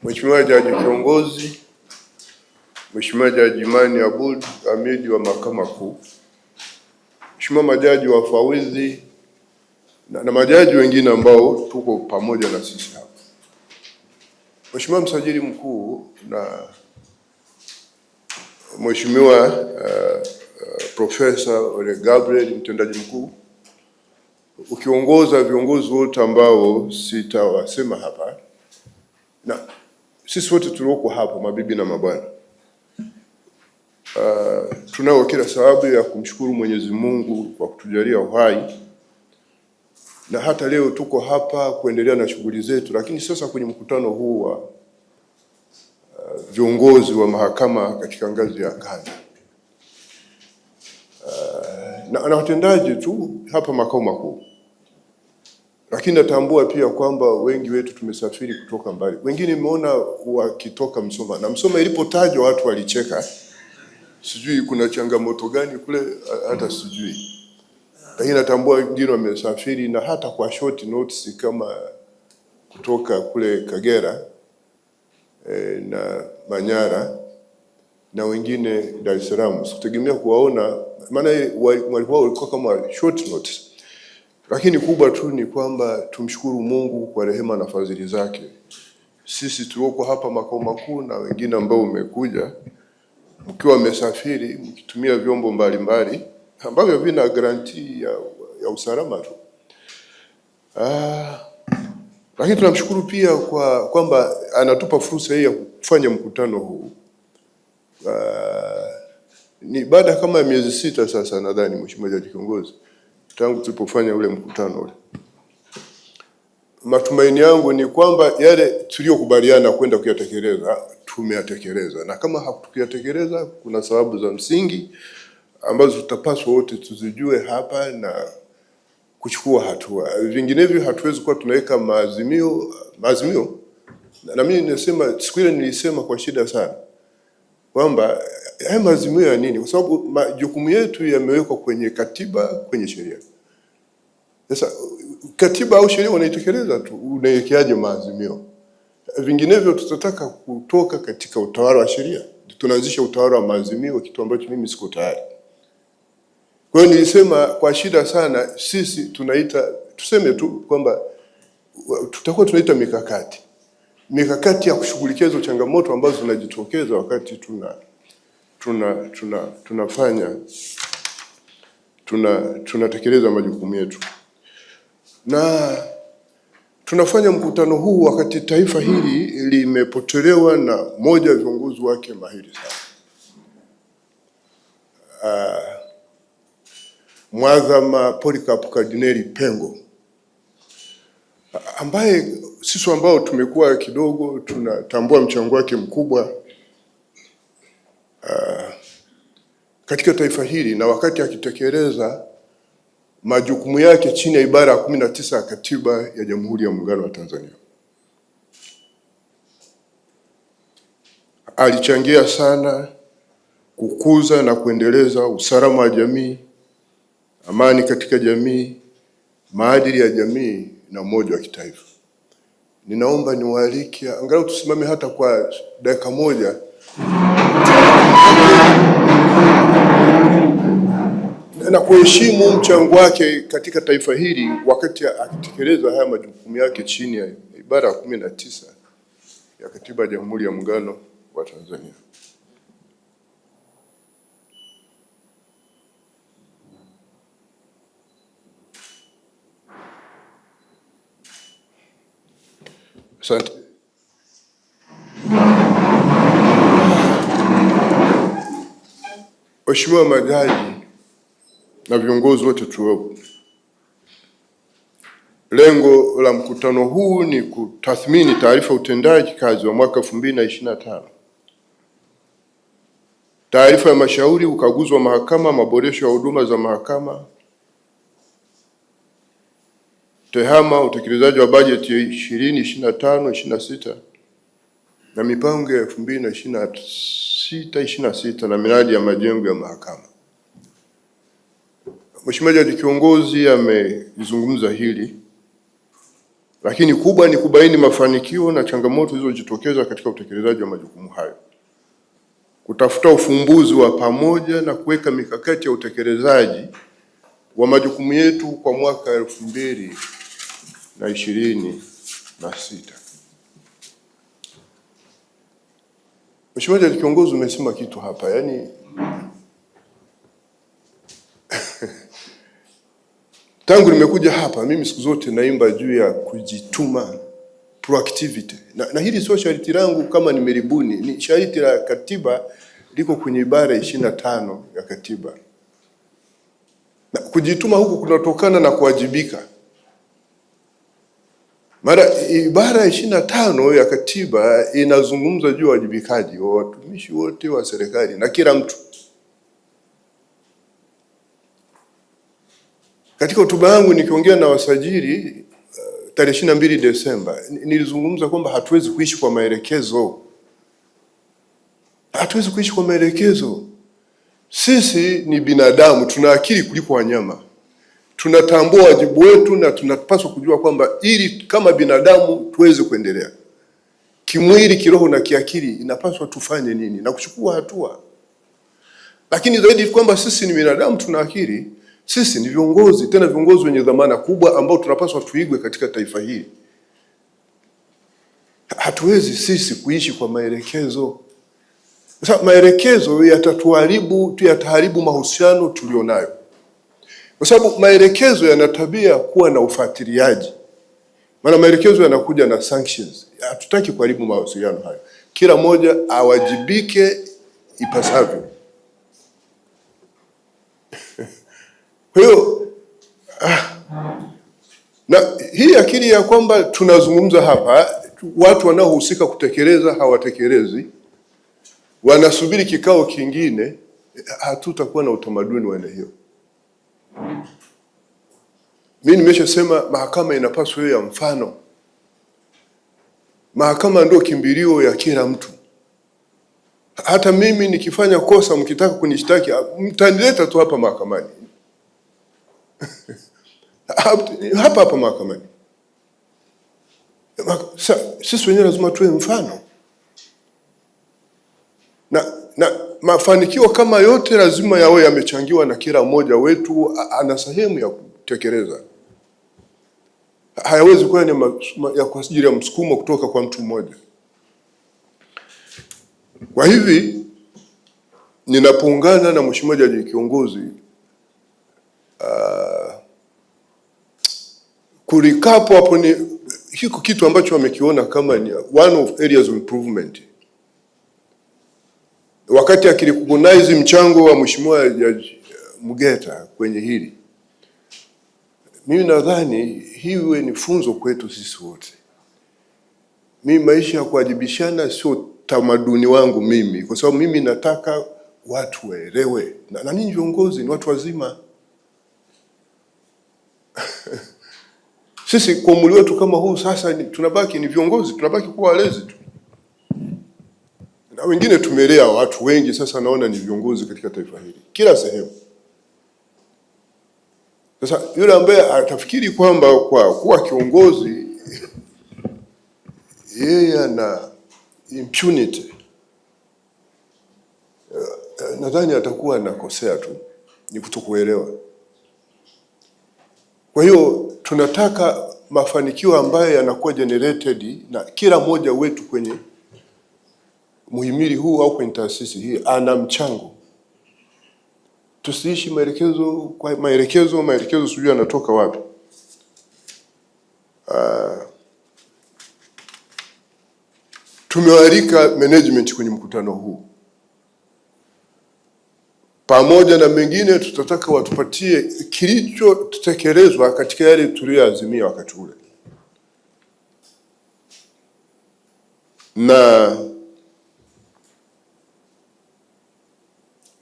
Mheshimiwa Jaji Kiongozi, Mheshimiwa Jaji Imani Aboud Hamid wa Mahakama Kuu, Mheshimiwa majaji wafawidhi na majaji wengine ambao tuko pamoja na sisi hapa, Mheshimiwa Msajili Mkuu na Mheshimiwa Profesa Ole Gabriel Mtendaji Mkuu, ukiongoza viongozi wote ambao sitawasema hapa, na sisi wote tulioko hapa, mabibi na mabwana, tunao kila sababu ya kumshukuru Mwenyezi Mungu kwa kutujalia uhai, na hata leo tuko hapa kuendelea na shughuli zetu. Lakini sasa kwenye mkutano huu wa viongozi wa mahakama katika ngazi ya kanda na watendaji tu hapa makao makuu, lakini natambua pia kwamba wengi wetu tumesafiri kutoka mbali. Wengine nimeona wakitoka Msoma, na Msoma ilipotajwa watu walicheka. Sijui kuna changamoto gani kule, hata sijui. Lakini natambua wengine wamesafiri na hata kwa short notice kama kutoka kule Kagera na Manyara na wengine Dar es Salaam. Sikutegemea kuwaona, maana walikuwa kama short notice. Lakini kubwa tu ni kwamba tumshukuru Mungu kwa rehema na fadhili zake. Sisi tulioko hapa makao makuu na wengine ambao umekuja mkiwa mmesafiri mkitumia vyombo mbalimbali ambavyo vina garantii ya usalama tu. Lakini tunamshukuru pia kwa kwamba anatupa fursa hii ya kufanya mkutano huu. Ni baada kama ya miezi 6 sasa nadhani, Mheshimiwa Jaji Kiongozi, tangu tulipofanya ule mkutano ule. Matumaini yangu ni kwamba yale tuliyokubaliana kwenda kuyatekeleza tumeyatekeleza, na kama hatukuyatekeleza kuna sababu za msingi ambazo tutapaswa wote tuzijue hapa na kuchukua hatua. Vinginevyo hatuwezi kuwa tunaweka maazimio. Na mimi nasema, siku ile nilisema kwa shida sana kwamba haya maazimio ya nini, kwa sababu majukumu yetu yamewekwa kwenye katiba, kwenye sheria. Sasa katiba au sheria unaitekeleza tu, unaiwekeaje maazimio? Vinginevyo tutataka kutoka katika utawala wa sheria, tunaanzisha utawala wa maazimio, kitu ambacho mimi siko tayari. Kwa hiyo nilisema kwa shida sana, sisi tuseme tu kwamba tutakuwa tunaita mikakati ya kushughulikia hizo changamoto ambazo zinajitokeza wakati tunatekeleza majukumu yetu. Na tunafanya mkutano huu wakati taifa hili limepotelewa na mmoja wa viongozi wake mahiri sana, Mwadhama Polycarp Kardinali Pengo, ambaye sisi ambao tumekuwa kidogo tunatambua mchango wake mkubwa katika taifa hili, na wakati akitekeleza majukumu yake chini ya ibara ya 19 ya Katiba ya Jamhuri ya Muungano wa Tanzania. Alichangia sana kukuza na kuendeleza usalama wa jamii, amani katika jamii, maadili ya jamii na umoja wa kitaifa. Ninaomba niwaalike angalau tusimame hata kwa dakika moja na kuheshimu mchango wake katika taifa hili wakati akitekeleza haya majukumu yake chini ya ibara ya 19 ya Katiba ya Jamhuri ya Muungano wa Tanzania. Asante. Mheshimiwa majaji na viongozi wote tuliopo, lengo la mkutano huu ni kutathmini taarifa utendaji kazi wa mwaka 2025, taarifa ya mashauri, ukaguzi wa mahakama, maboresho ya huduma za mahakama, tehama, utekelezaji wa bajeti 2025/26 na mipango ya 2026/26 na miradi ya majengo ya mahakama. Mheshimiwa Jaji Kiongozi amezungumza hili, lakini kubwa ni kubaini mafanikio na changamoto zilizojitokeza katika utekelezaji wa majukumu hayo, kutafuta ufumbuzi wa pamoja na kuweka mikakati ya utekelezaji wa majukumu yetu kwa mwaka 2026. Mheshimiwa Kiongozi, umesema kitu hapa, yani tangu nimekuja hapa mimi siku zote naimba juu ya kujituma, proactivity. Na hili sio sharti langu kama nimelibuni, ni sharti la katiba, liko kwenye ibara 25 ya katiba. Na kujituma huku kunatokana na kuwajibika. Mara ibara 25 ya katiba inazungumza juu ya wajibikaji wa watumishi wote wa serikali na kila mtu. Katika hotuba yangu nikiongea na wasajili tarehe 22 Desemba nilizungumza kwamba hatuwezi kuishi kwa maelekezo. Hatuwezi kuishi kwa maelekezo. Sisi ni binadamu, tuna akili kuliko wanyama. Tunatambua wajibu wetu na tunapaswa kujua kwamba ili kama binadamu tuweze kuendelea kimwili, kiroho na kiakili, inapaswa tufanye nini na kuchukua hatua. Lakini zaidi kwamba sisi ni binadamu, tuna akili, sisi ni viongozi, tena viongozi wenye dhamana kubwa ambao tunapaswa tuigwe katika taifa hili. Hatuwezi sisi kuishi kwa maelekezo. Sasa maelekezo yataharibu mahusiano tulionayo. Kwa sababu maelekezo yana tabia kuwa na ufuatiliaji. Maana maelekezo yanakuja na sanctions. Hatutaki kuharibu mahusiano hayo. Kila mmoja awajibike ipasavyo. Kwa hiyo na hii akili ya kwamba tunazungumza hapa, watu wanaohusika kutekeleza hawatekelezi, wanasubiri kikao kingine, hatutakuwa na utamaduni wa aina hiyo. Mimi nimeshasema mahakama inapaswa iwe ya mfano. Mahakama ndio kimbilio ya kila mtu. Hata mimi nikifanya kosa, mkitaka kunishtaki, mtanileta tu hapa mahakamani. hapa mahakamani. Sisi wenyewe lazima tuwe mfano. Na mafanikio kama yote lazima yawe yamechangiwa na kila mmoja wetu, ana sehemu ya kutekeleza. Hayawezi kuwa ni kwa ajili ya msukumo kutoka kwa mtu mmoja. Kwa hivi ninapoungana na Mheshimiwa Jaji Kiongozi kurikapo hapo, ni hiko kitu ambacho wamekiona kama ni one of areas of improvement. Wakati akirecognize mchango wa Mheshimiwa Jaji Mugeta kwenye hili, mimi nadhani hiwe ni funzo kwetu sisi wote. Mimi maisha ya kuwajibishana sio tamaduni wangu mimi, kwa sababu mimi nataka watu waelewe, na ninyi viongozi ni watu wazima. Sisi kwa umri wetu kama huu sasa tunabaki ni viongozi, tunabaki kuwa walezi tu. Na wengine tumelea watu wengi, sasa naona ni viongozi katika taifa hili kila sehemu. Sasa yule ambaye atafikiri kwamba kwa kuwa kiongozi yeye ana impunity, nadhani atakuwa anakosea tu, ni kutokuelewa. Kwa hiyo tunataka mafanikio ambayo yanakuwa generated na kila mmoja wetu kwenye muhimili huu au kwenye taasisi hii ana mchango. Tusiishi maelekezo kwa maelekezo sijui yanatoka wapi. Tumewalika management kwenye mkutano huu. Pamoja na mengine tutataka watupatie kilicho tutekelezwa katika yale tuliyoazimia wakati ule. Na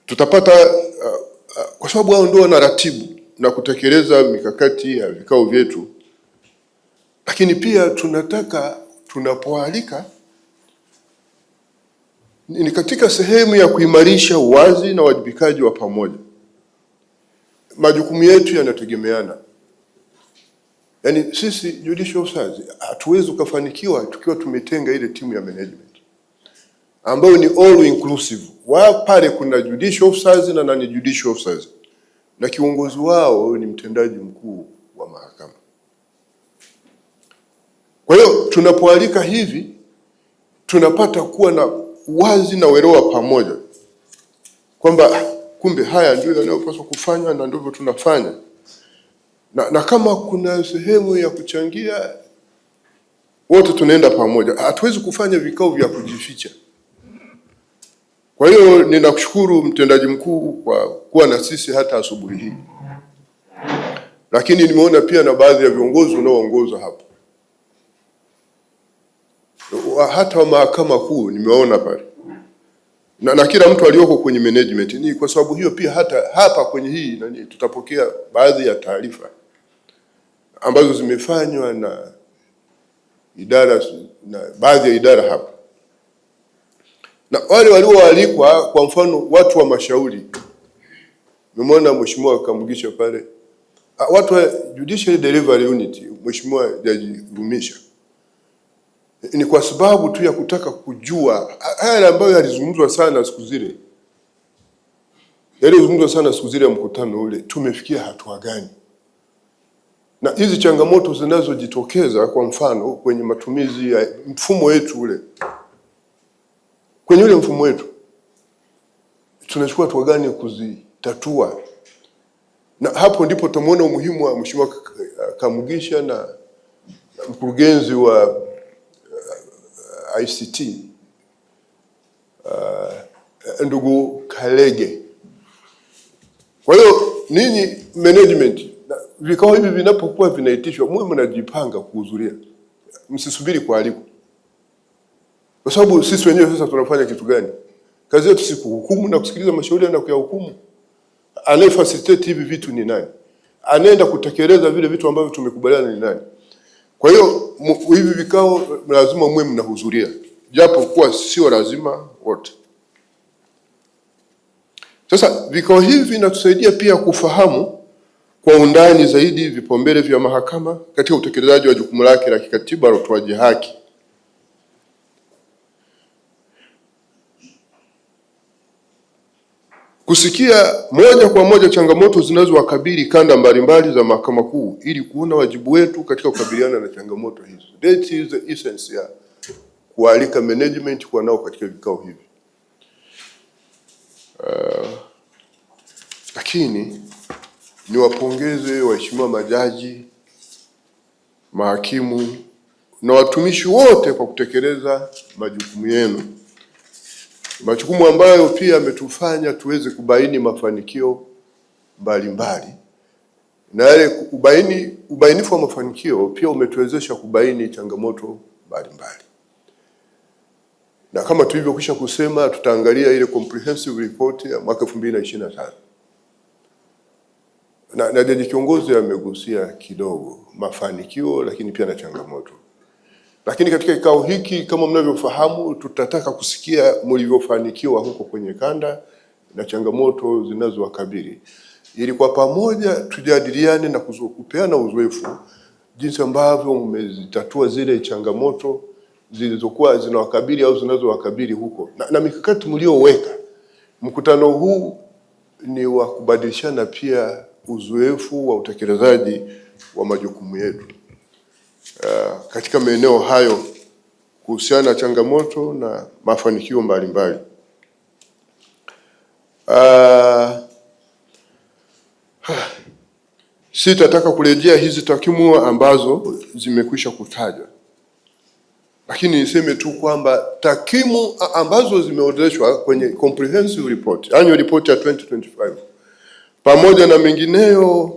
tutapata kwa sababu hao ndio wanaratibu na kutekeleza mikakati ya vikao vyetu. Lakini pia tunataka tunapoalika ni katika sehemu ya kuimarisha uwazi na uwajibikaji wa pamoja. Majukumu yetu yanategemeana. Yaani sisi judicial officers hatuwezi kufanikiwa tukiwa tumetenga ile timu ya management ambayo ni all inclusive. Pale kuna judicial officers na non judicial officers, na kiongozi wao ni mtendaji mkuu wa mahakama. Kwa hiyo tunapoalika hivi tunapata kuwa na wazi na uelewa pamoja kwamba kumbe haya ndio yanayopaswa kufanya na ndivyo tunafanya, na kama kuna sehemu ya kuchangia wote tunaenda pamoja. Hatuwezi kufanya vikao vya kujificha. Kwa hiyo ninakushukuru mtendaji mkuu kwa kuwa na sisi hata asubuhi hii, lakini nimeona pia na baadhi ya viongozi unaoongoza hapo, hata wa mahakama kuu nimeona pale na kila mtu aliyoko kwenye management. Ni kwa sababu hiyo pia hata hapa kwenye hii tutapokea baadhi ya taarifa ambazo zimefanywa na idara na baadhi ya idara hapa, na wale walioalikwa, kwa mfano watu wa mashauri. Nimeona Mheshimiwa Kamugisha pale, watu wa Judicial Delivery Unit, Mheshimiwa Jaji Rumisha. Ni kwa sababu tu ya kutaka kujua haya ambayo yalizungumzwa sana siku zile, yalizungumzwa sana siku zile ya mkutano ule, tumefikia hatua gani, na hizi changamoto zinazojitokeza, kwa mfano kwenye matumizi ya mfumo wetu ule, kwenye ule mfumo wetu tunachukua hatua gani kuzitatua. Na hapo ndipo tumuona umuhimu wa Mheshimiwa Kamugisha na mkurugenzi wa ICT ndugu Kalege. Kwa hiyo ninyi management, vikao hivi vinapokuwa vinaitishwa, mwe mnajipanga kuhudhuria, msisubiri kualikwa, kwa sababu sisi wenyewe sasa tunafanya kitu gani? Kazi yetu si kuhukumu na kusikiliza mashauri na kuyahukumu. Anayefacilitate hivi vitu ni nani? Anaenda kutekeleza vile vitu ambavyo tumekubaliana ni nani? Kwa hiyo hivi vikao lazima mwe mnahudhuria, japo kuwa sio lazima wote. Sasa vikao hivi vinatusaidia pia kufahamu kwa undani zaidi vipaumbele vya mahakama katika utekelezaji wa jukumu lake la kikatiba la utoaji haki. Kusikia moja kwa moja changamoto zinazowakabili kanda mbalimbali za mahakama kuu ili kuona wajibu wetu katika kukabiliana na changamoto hizo. That is the essence ya kualika management kwa nao katika vikao hivi. Lakini niwapongeze waheshimiwa majaji, mahakimu na watumishi wote kwa kutekeleza majukumu yenu, majukumu ambayo pia yametufanya tuweze kubaini mafanikio mbalimbali, na yale ubainifu wa mafanikio pia umetuwezesha kubaini changamoto mbalimbali. Na kama tulivyokwisha kusema, tutaangalia ile comprehensive report ya mwaka 2025. Na Jaji kiongozi amegusia kidogo mafanikio, lakini pia na changamoto. Lakini katika kikao hiki, kama mnavyofahamu, tutataka kusikia mlivyofanikiwa huko kwenye kanda na changamoto zinazowakabili, ili kwa pamoja tujadiliane na kupeana uzoefu jinsi ambavyo mmezitatua zile changamoto zilizokuwa zinawakabili au zinazowakabili huko, na mikakati mlioweka. Mkutano huu ni wa kubadilishana pia uzoefu wa utekelezaji wa majukumu yetu katika maeneo hayo kuhusiana na changamoto na mafanikio mbalimbali. Sitataka kurejea hizi takwimu ambazo zimekwisha kutajwa, lakini niseme tu kwamba takwimu ambazo zimeorodheshwa kwenye comprehensive report, annual report ya 2025 pamoja na mengineyo,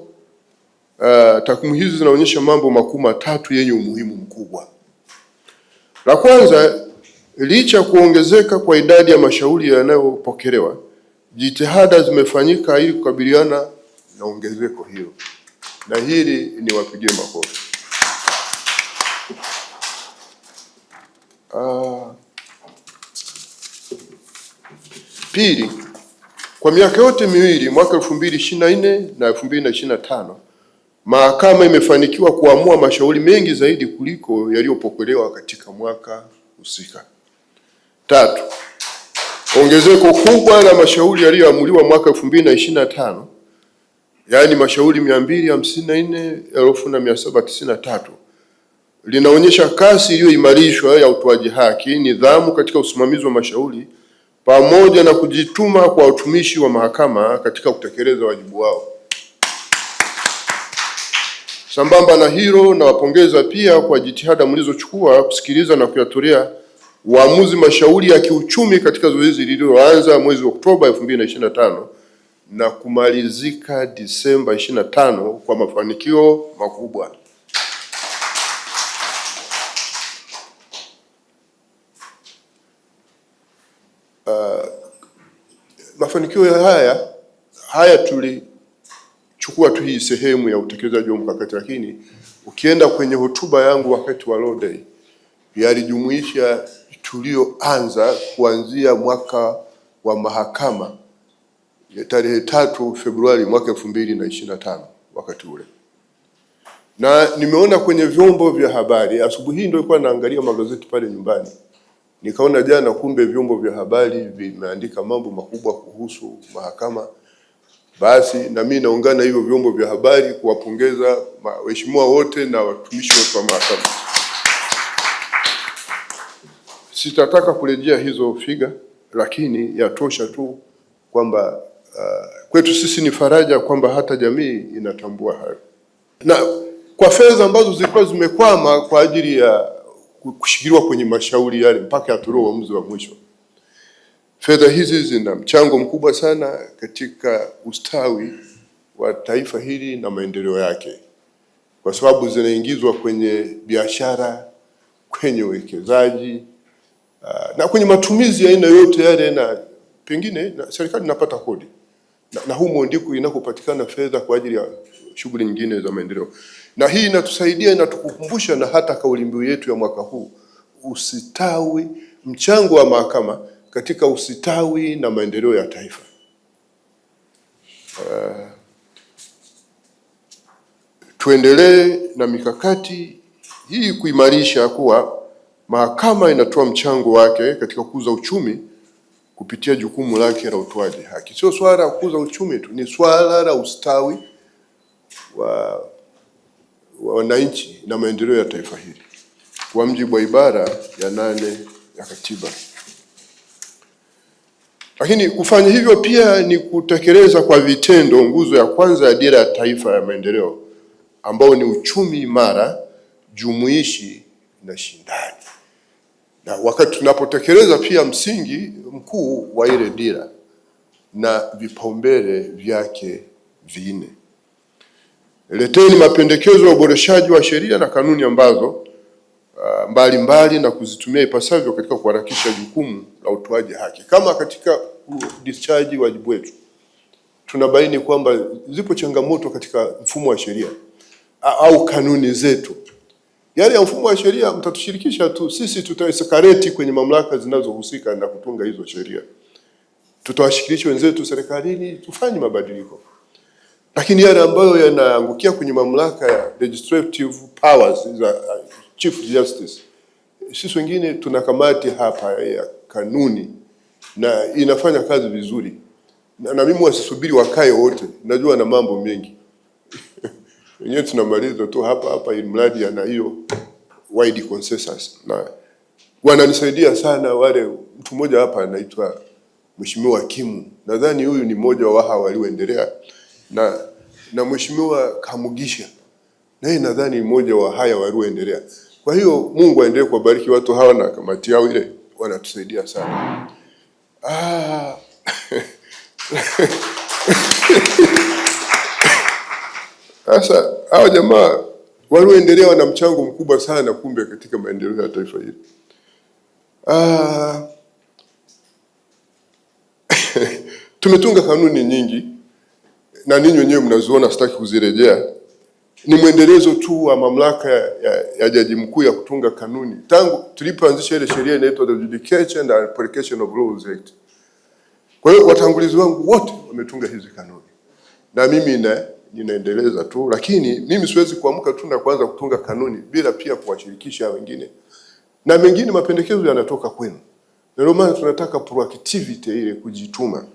takwimu hizi zinaonyesha mambo makuu matatu yenye umuhimu mkubwa. La kwanza, licha kuongezeka kwa idadi ya mashauri yanayopokelewa, jitihada zimefanyika ili kukabiliana na ongezeko hilo, na hili ni wapigie makofi. Pili, kwa miaka yote miwili, mwaka 2024 na 2025, mahakama imefanikiwa kuamua mashauri mengi zaidi kuliko yaliyopokelewa katika mwaka husika. 3, ongezeko kubwa la mashauri yaliyoamuliwa mwaka 2025, yaani mashauri 254,793 linaonyesha kasi iliyoimarishwa ya utoaji haki, nidhamu katika usimamizi wa mashauri pamoja na kujituma kwa watumishi wa mahakama katika kutekeleza wajibu wao. Sambamba na hilo, nawapongeza pia kwa jitihada mlizochukua kusikiliza na kuyatolea uamuzi mashauri ya kiuchumi katika zoezi lililoanza mwezi Oktoba 2025 na kumalizika Disemba 25 kwa mafanikio makubwa. Mafanikio haya tulichukua tu hii sehemu ya utekelezaji wa mkakati, lakini ukienda kwenye hotuba yangu wakati wa Law Day yalijumuisha tulioanza kuanzia mwaka wa mahakama tarehe 3 Februari mwaka 2025 wakati ule. Na nimeona kwenye vyombo vya habari, asubuhi hii ndio nilikuwa naangalia magazeti pale nyumbani, nikaona jana kumbe vyombo vya habari vimeandika mambo makubwa kuhusu mahakama. Basi na mimi naungana hivyo vyombo vya habari kuwapongeza waheshimiwa wote na watumishi wote wa mahakama. Sitataka kurejea hizo figa, lakini yatosha tu kwamba kwetu sisi ni faraja kwamba hata jamii inatambua hayo. Na kwa fedha ambazo zilikuwa zimekwama kwa ajili ya kushikiliwa kwenye mashauri yale mpaka yatolewe uamuzi wa mwisho, fedha hizi zina mchango mkubwa sana katika ustawi wa taifa hili na maendeleo yake, kwa sababu zinaingizwa kwenye biashara, kwenye uwekezaji na kwenye matumizi ya aina yote yale, na pengine na serikali inapata kodi na humo ndiko inakopatikana fedha kwa ajili ya shughuli nyingine za maendeleo. Na hii inatusaidia, inatukumbusha na hata kauli mbiu yetu ya mwaka huu, usitawi, mchango wa mahakama katika usitawi na maendeleo ya taifa. Tuendelee na mikakati hii kuimarisha kuwa mahakama inatoa mchango wake katika kukuza uchumi kupitia jukumu lake la utoaji haki. Sio swala la kukuza uchumi tu, ni swala la ustawi wa wananchi na maendeleo ya taifa hili kwa mujibu wa ibara ya 8 ya katiba. Lakini kufanya hivyo pia ni kutekeleza kwa vitendo nguzo ya kwanza ya dira ya taifa ya maendeleo, ambao ni uchumi imara, jumuishi na shindani. Na wakati tunapotekeleza pia msingi mkuu wa ile dira na vipaumbele vyake 4. Leteni mapendekezo ya uboreshaji wa sheria na kanuni ambazo mbalimbali na kuzitumia ipasavyo katika kuharakisha jukumu la utoaji haki. Kama katika discharge wajibu wetu tunabaini kwamba zipo changamoto katika mfumo wa sheria au kanuni zetu, yale ya mfumo wa sheria mtatushirikisha tu, sisi tutaeskalate kwenye mamlaka zinazohusika na kutunga hizo sheria, tutawashirikisha wenzetu serikalini tufanye mabadiliko. Lakini yale ambayo yanaangukia kwenye mamlaka ya legislative powers za Chief Justice, sisi wengine tuna kamati hapa ya kanuni na inafanya kazi vizuri, na mimi wasisubiri wakae wote, najua na mambo mengi wenyewe tunamaliza tu hapa ili mradi ana hiyo wide consensus. Na wananisaidia sana wale, mtu mmoja hapa anaitwa Mheshimiwa Kimu, nadhani huyu ni mmoja wa hawa walioendelea, na Mheshimiwa Kamugisha naye nadhani mmoja wa haya walioendelea. Kwa hiyo Mungu aendelee kubariki watu hawa na kamati yao ile, wanatusaidia sana. Sasa hao jamaa walioendelea wana mchango mkubwa sana kumbe katika maendeleo ya taifa hili. Tumetunga kanuni nyingi na ninyi wenyewe mnaziona, sitaki kuzirejea. Ni mwendelezo tu wa mamlaka ya Jaji Mkuu ya kutunga kanuni tangu tulipoanzisha ile sheria inaitwa the Judicature and Application of Laws Act. Kwa hiyo watangulizi wangu wote wametunga hizi kanuni na mimi ninaendeleza tu, lakini mimi siwezi kuamka tu na kuanza kutunga kanuni bila pia kuwashirikisha wengine, na mengine mapendekezo yanatoka kwenu. Ndio maana tunataka proactivity ile, kujituma.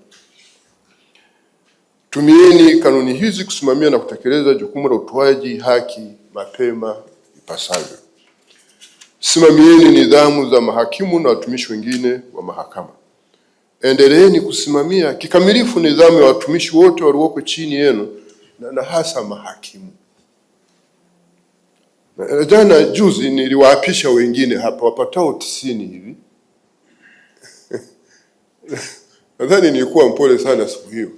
Tumieni kanuni hizi kusimamia na kutekeleza jukumu la utoaji haki mapema ipasavyo. Simamieni nidhamu za mahakimu na watumishi wengine wa mahakama. Endeleeni kusimamia kikamilifu nidhamu ya watumishi wote walioko chini yenu na hasa mahakimu. Jana juzi niliwaapisha wengine hapa wapatao 90 hivi. Nadhani nilikuwa mpole sana siku hiyo.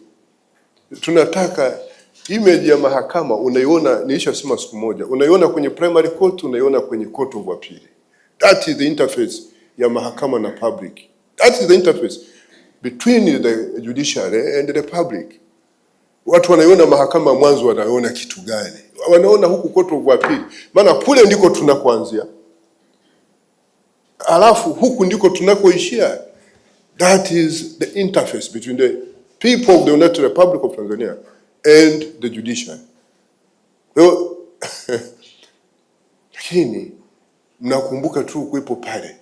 Tunataka image ya mahakama unaiona, nilishasema siku moja, unaiona kwenye primary court, unaiona kwenye court of appeal. That is the interface ya mahakama na public. That is the interface between the judiciary and the public. Watu wanaiona mahakama mwanzo, wanaona kitu gani? Wanaona huku court of appeal, maana kule ndiko tunakoanzia, alafu huku ndiko tunakoishia. That is the interface between the people of the United Republic of Tanzania and the judiciary. Lakini mnakumbuka tu kuwepo pale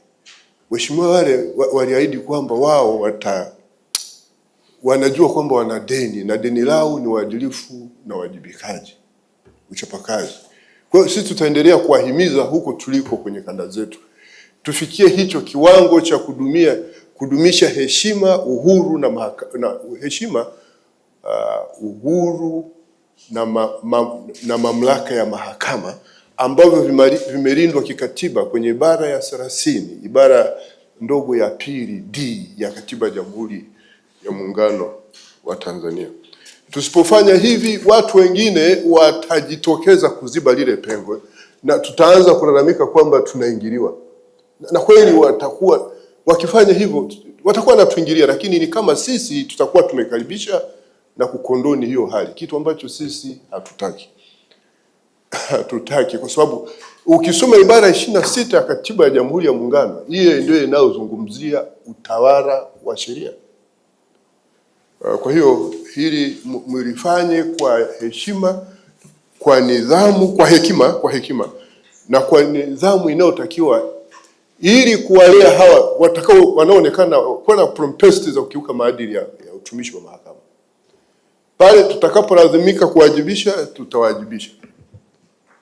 waheshimiwa wale waliahidi kwamba wao wanajua kwamba wana deni, na deni lao ni uadilifu na wajibikaji, uchapakazi. Kwa hiyo sisi tutaendelea kuwahimiza huko tuliko kwenye kanda zetu, tufikie hicho kiwango cha kudumisha heshima, uhuru na mamlaka ya mahakama ambavyo vimelindwa kikatiba kwenye ibara ya 30, ibara ndogo ya pili D ya Katiba ya Jamhuri ya Muungano wa Tanzania. Tusipofanya hivi, watu wengine watajitokeza kuziba lile pengo na tutaanza kulalamika kwamba tunaingiliwa. Na kweli watakuwa wakifanya hivyo, watakuwa wanatuingilia, lakini ni kama sisi tutakuwa tumekaribisha na kukondoni hiyo hali, kitu ambacho sisi hatutaki. Hatutaki kwa sababu ukisoma ibara 26 ya Katiba ya Jamhuri ya Muungano, hiyo ndio inayozungumzia utawala wa sheria. Kwa hiyo hili mlifanye kwa heshima, kwa nidhamu, kwa hekima na kwa nidhamu inayotakiwa, ili kuwalea hawa watakao wanaonekana kuna propensity za kukiuka maadili ya utumishi wa mahakama. Pale tutakapolazimika kuwajibisha, tutawajibisha,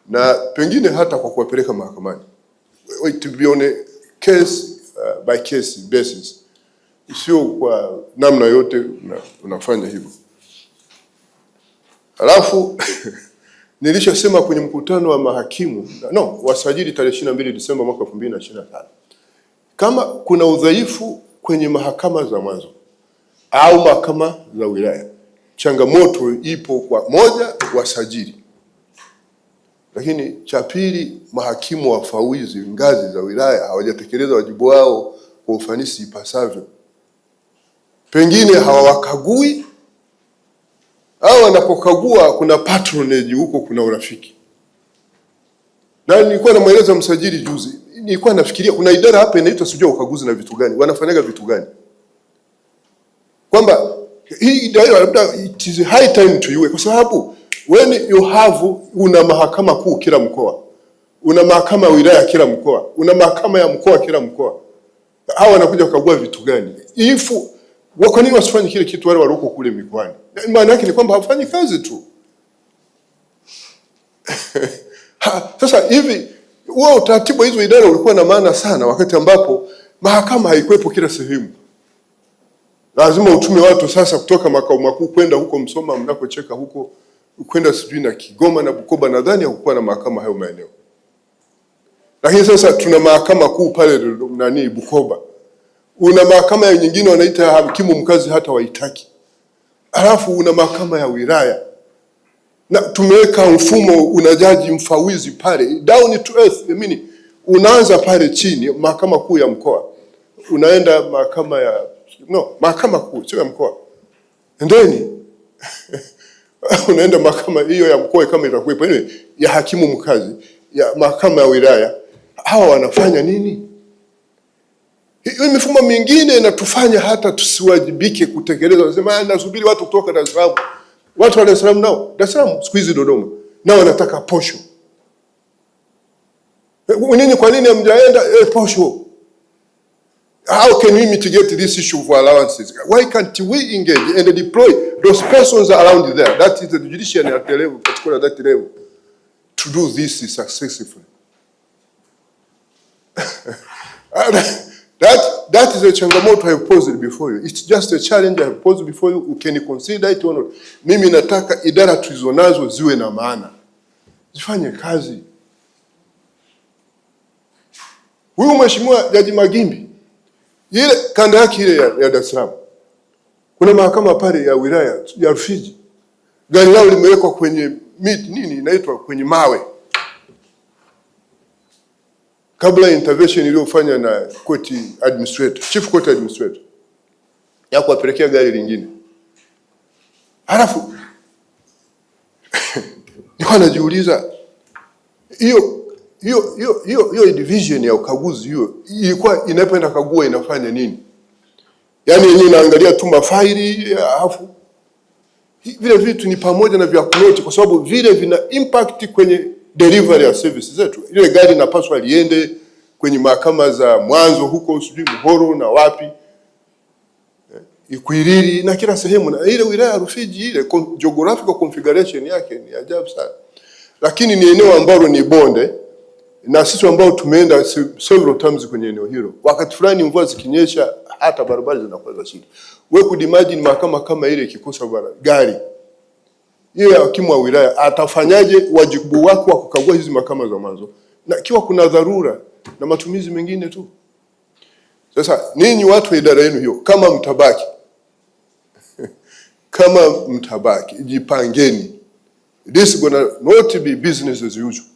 na pengine hata kwa kuwapeleka mahakamani, to be on a case by case basis, sio kwa namna yote unafanya hivyo. Alafu nilishasema kwenye mkutano wa mahakimu wasajili tarehe 22 Disemba mwaka 2025, kama kuna udhaifu kwenye mahakama za mwanzo au mahakama za wilaya, changamoto ipo kwa moja, wasajili. Lakini cha pili, mahakimu wafawidhi ngazi za wilaya hawajatekeleza wajibu wao kwa ufanisi ipasavyo. Pengine hawawakagui, au wanapokagua kuna patronage huko, kuna urafiki. Na nilikuwa namweleza msajili juzi, nilikuwa nafikiria kuna idara hapa inaitwa sijua ukaguzi na vitu gani, wanafanyaga vitu gani? Kwamba hii idara labda it is high time to you, kwa sababu when you have una mahakama kuu kila mkoa, una mahakama ya wilaya kila mkoa, una mahakama ya mkoa kila mkoa, hawa wanakuja kukagua vitu gani? Kwa nini wasifanye kile kitu wale waloko kule mikoani? Maana yake ni kwamba hawafanyi kazi tu. Sasa hivi huo utaratibu hizo idara ulikuwa na maana sana wakati ambapo mahakama haikuwepo kila sehemu. Lazima utume watu sasa kutoka makao makuu kwenda huko Msoma mnakocheka huko, kwenda sijui na Kigoma na Bukoba, nadhani hakukuwa na mahakama hayo maeneo. Lakini sasa tuna mahakama kuu pale Bukoba. Una mahakama ya nyingine wanaita hakimu mkazi hata waitaki. Alafu una mahakama ya wilaya. Na tumeweka mfumo, una jaji mfawizi pale down to earth. Unaanza pale chini mahakama kuu ya mkoa, unaenda mahakama ya mahakama kuu sio ya mkoa, ndeni unaenda mahakama hiyo ya mkoa kama itakuwepo, ya hakimu mkazi, ya mahakama ya wilaya. Hawa wanafanya nini? Hii mifumo mingine inatufanya hata tusiwajibike kutekeleza. Nasema nasubiri watu kutoka Dar es Salaam Watu wa Dar es Salaam nao, Dar es Salaam siku hizi Dodoma, nao wanataka posho. Nini, kwa nini hamjaenda posho? How can we mitigate this issue for allowances? Why can't we engage and deploy those persons around there? That is the judiciary at the level, particularly at that level, to do this successfully. That is a changamoto I have posed before you. It's just a challenge I have posed before you. You can consider it or not. Mimi nataka idara tulizonazo ziwe na maana, zifanye kazi. Huyu Mheshimiwa Jaji Magimbi, ile kanda yake ile ya Dar es Salaam, kuna mahakama pale ya wilaya ya Rufiji, gari lao limewekwa kwenye nini inaitwa kwenye mawe, kabla intervention iliyofanya na court administrator, chief court administrator, ya kuwapelekea gari lingine. Halafu nilikuwa najiuliza hiyo division ya ukaguzi hiyo ilikuwa inapenda kagua inafanya nini? Yaani yenyewe inaangalia tu mafaili, halafu vile vitu ni pamoja na vya kuloti, kwa sababu vile vina impact kwenye delivery ya services zetu. Ile gari inapaswa liende kwenye mahakama za mwanzo huko sijui Muhoro na wapi, Ikwiriri na kila sehemu, na ile wilaya ya Rufiji ile geographical configuration yake ni ajabu sana. Lakini ni eneo ambalo ni bonde, na sisi ambao tumeenda several times kwenye eneo hilo, wakati fulani mvua zikinyesha hata barabara zinakuwa za shida. Wewe could imagine mahakama kama ile ikikosa gari, yeye hakimu wa wilaya atafanyaje wajibu wake wa kukagua hizi mahakama za mwanzo, na ikiwa kuna dharura na matumizi mengine tu? Sasa ninyi watu wa idara yenu hiyo, kama mtabaki kama mtabaki, jipangeni. This gonna not be business as usual.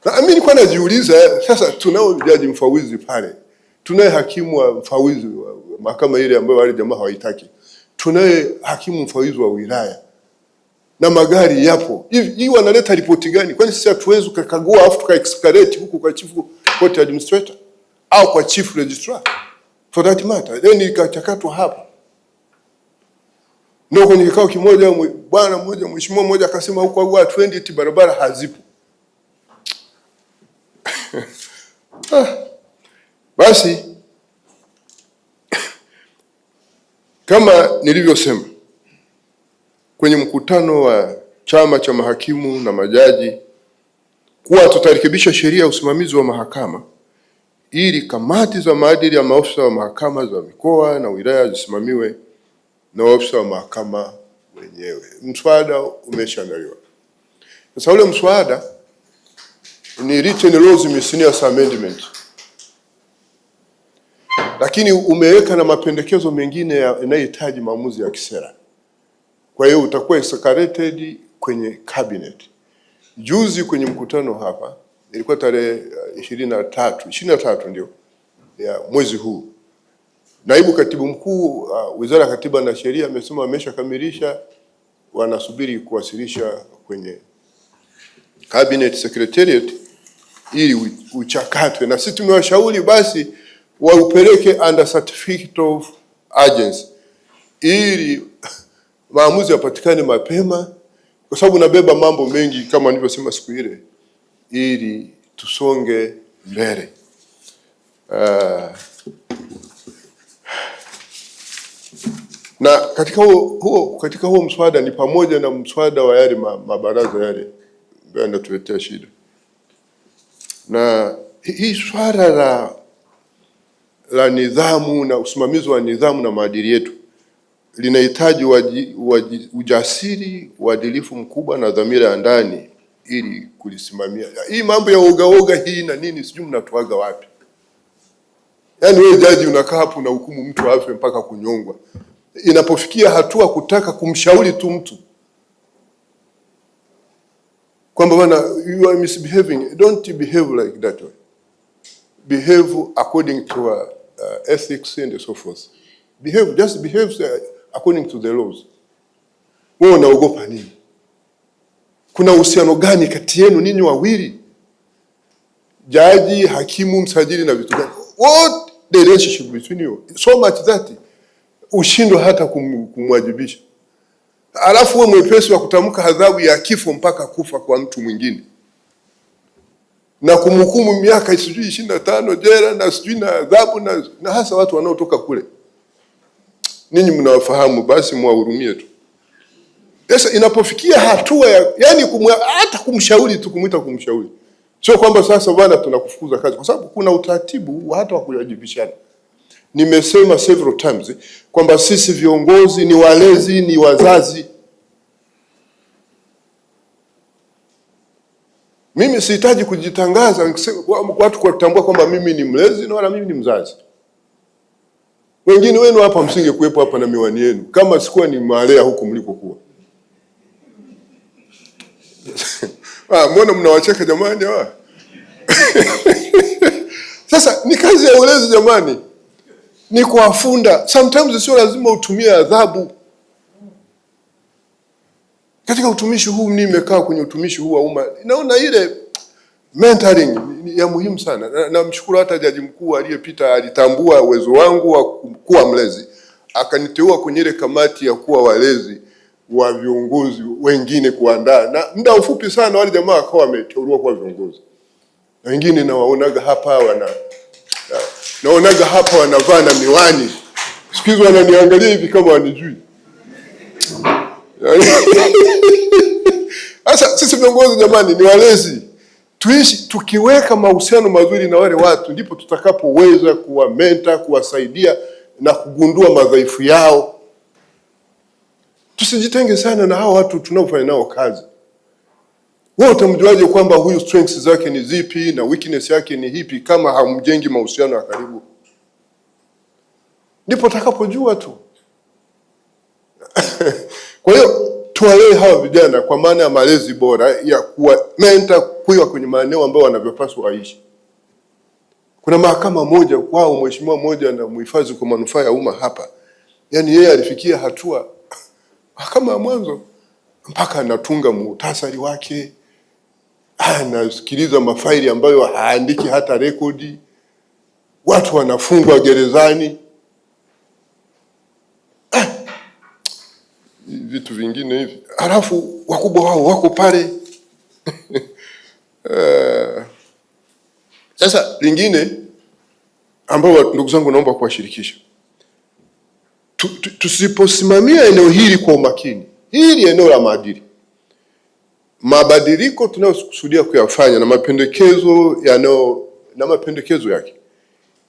Na mimi nilikuwa najiuliza, sasa tunao jaji mfawizi pale, tunaye hakimu wa mfawizi wa mahakama ile ambayo wale jamaa hawaitaki, tunaye hakimu mfawizi wa wilaya, na magari yapo. Hii wanaleta ripoti gani? Kwani sisi hatuwezi kukagua afu tuka-escalate huku kwa chief court administrator au kwa chief registrar for that matter, then ikachakatwa hapa? Ndio kwenye kikao kimoja bwana mmoja, mheshimiwa mmoja akasema huko watu wendi eti barabara hazipo. Basi kama nilivyosema kwenye mkutano wa chama cha mahakimu na majaji, kuwa tutarekebisha sheria ya usimamizi wa mahakama ili kamati za maadili ya maafisa wa mahakama za mikoa na wilaya zisimamiwe na maafisa wa mahakama wenyewe. Mswada umeshaandaliwa. Sasa ule mswada ni written laws miscellaneous amendment, lakini umeweka na mapendekezo mengine yanayohitaji maamuzi ya kisera. Kwa hiyo utakuwa escalated kwenye cabinet. Juzi kwenye mkutano hapa, ilikuwa tarehe 23 ndio ya mwezi huu, naibu katibu mkuu Wizara ya Katiba na Sheria amesema wameshakamilisha, wanasubiri kuwasilisha kwenye cabinet secretariat ili uchakatwe, na sisi tumewashauri basi waupeleke under certificate of urgency ili maamuzi yapatikane mapema, kwa sababu nabeba mambo mengi kama nilivyosema siku ile, ili tusonge mbele. Na katika huo mswada ni pamoja na mswada wa yale mabaraza yale ambayo yanatuletea shida. Na hii swala la nidhamu na usimamizi wa nidhamu na maadili yetu linahitaji ujasiri, uadilifu mkubwa na dhamira ya ndani ili kulisimamia. Hii mambo ya oga hii na nini sijui mnatoaga wapi? Yaani wewe jaji unakaa hapo na hukumu mtu afe mpaka kunyongwa. Inapofikia hatua kutaka kumshauri tu mtu kwamba bwana you are misbehaving, don't behave like that way. Behave according to ethics and so forth. Just behave according to the laws. Wewe unaogopa nini? Kuna uhusiano gani kati yenu ninyi wawili? Jaji, hakimu, msajili na vitu gani? What the relationship between you? So much that ushindwe hata kumwajibisha. Alafu wewe mwepesi wa kutamka adhabu ya kifo mpaka kufa kwa mtu mwingine, na kumhukumu miaka 25 jela na sijui na adhabu na hasa watu wanaotoka kule. Ninyi mnawafahamu, basi mwahurumie tu. Sasa inapofikia hatua yani hata kumshauri tu, kumuita kumshauri, sio kwamba sasa bwana tunakufukuza kazi, kwa sababu kuna utaratibu hata wa kujibishana. Nimesema several times kwamba sisi viongozi ni walezi, ni wazazi. Mimi sihitaji kujitangaza watu kwa kutambua kwamba mimi ni mlezi na wala mimi ni mzazi. Wengine wenu hapa msingekuepo hapa na miwani yenu kama sikuwa ni malea huko mlikokuwa. Mbona mnawacheka jamani hawa? Sasa ni kazi ya ulezi jamani, ni kuwafunda. Sometimes sio lazima utumie adhabu. Katika utumishi huu, nimekaa kwenye utumishi huu wa umma, naona ile mentoring ya muhimu sana. Namshukuru hata jaji mkuu aliyepita alitambua uwezo wangu wa kuwa mlezi, akaniteua kwenye ile kamati ya kuwa walezi wa viongozi wengine kuandaa, na muda mfupi sana wale jamaa wakawa wameteuliwa kuwa viongozi. Na wengine nawaonaga hapa wanavaa na miwani, siku hizo wananiangalia hivi kama wanijui. Sasa sisi viongozi jamani ni walezi. Tuishi tukiweka mahusiano mazuri na wale watu, ndipo tutakapoweza kuwamenta, kuwasaidia na kugundua madhaifu yao. Tusijitenge sana na hao watu tunaofanya nao kazi. Wewe utamjuaje kwamba huyu strengths zake ni zipi na weakness yake ni hipi kama hamjengi mahusiano ya karibu? Ndipo utakapojua tu. Kwa hiyo tuwalee hawa vijana kwa maana ya malezi bora ya kuwamenta kuwa kwenye maeneo ambayo wanavyopaswa waishi. Kuna mahakama moja kwao, mheshimiwa mmoja na mhifadhi kwa manufaa ya umma hapa, yani yeye alifikia hatua mahakama ya mwanzo mpaka anatunga muhtasari wake, anasikiliza mafaili ambayo haandiki hata rekodi, watu wanafungwa gerezani. Vitu vingine hivi, halafu wakubwa wao wako pale. Sasa lingine ambao ndugu zangu naomba kuwashirikisha, tusiposimamia eneo hili kwa umakini, hili eneo la maadili, mabadiliko tunayokusudia kuyafanya na mapendekezo yake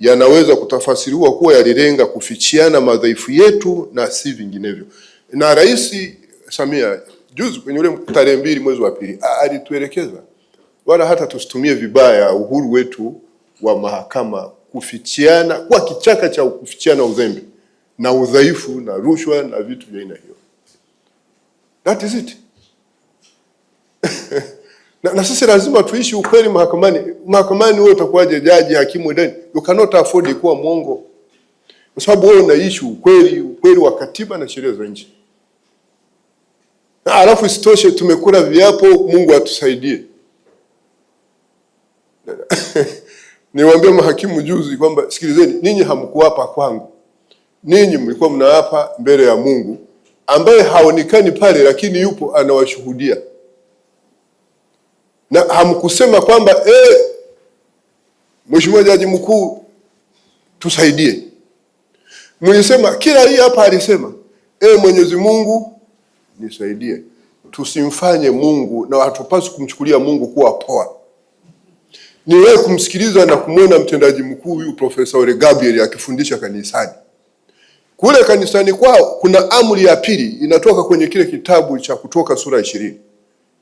yanaweza kutafasiriwa kuwa yalilenga kufichiana madhaifu yetu na si vinginevyo. Na Rais Samia juzi kwenye ule tarehe 2 mwezi wa pili alituelekeza wala hata tusitumie vibaya uhuru wetu wa mahakama kufichiana, kwa kichaka cha kufichiana uzembe na udhaifu na rushwa na vitu vya aina hiyo. That is it. na sisi lazima tuishi ukweli mahakamani. Mahakamani wewe utakuwaje jaji, hakimu ndani? You cannot afford kuwa mwongo. Kwa sababu wewe unaishi ukweli wa katiba na sheria za nchi. Alafu isitoshe tumekula viapo, Mungu atusaidie. Niwaambia mahakimu juzi kwamba sikilizeni, ninyi hamkuapa kwangu. Ninyi mlikuwa mnaapa mbele ya Mungu ambaye haonekani pale lakini yupo anawashuhudia. Na hamkusema kwamba Mheshimiwa Jaji Mkuu tusaidie. Mlisema kila hii hapa alisema Mwenyezi Mungu nisaidie. Tusimfanye Mungu, na hatupaswi kumchukulia Mungu kuwa poa. Ni wewe kumsikiliza na kumwona mtendaji mkuu huyu Profesa Ole Gabriel akifundisha kanisani. Kule kanisani kwao kuna amri ya pili inatoka kwenye kile kitabu cha Kutoka sura 20.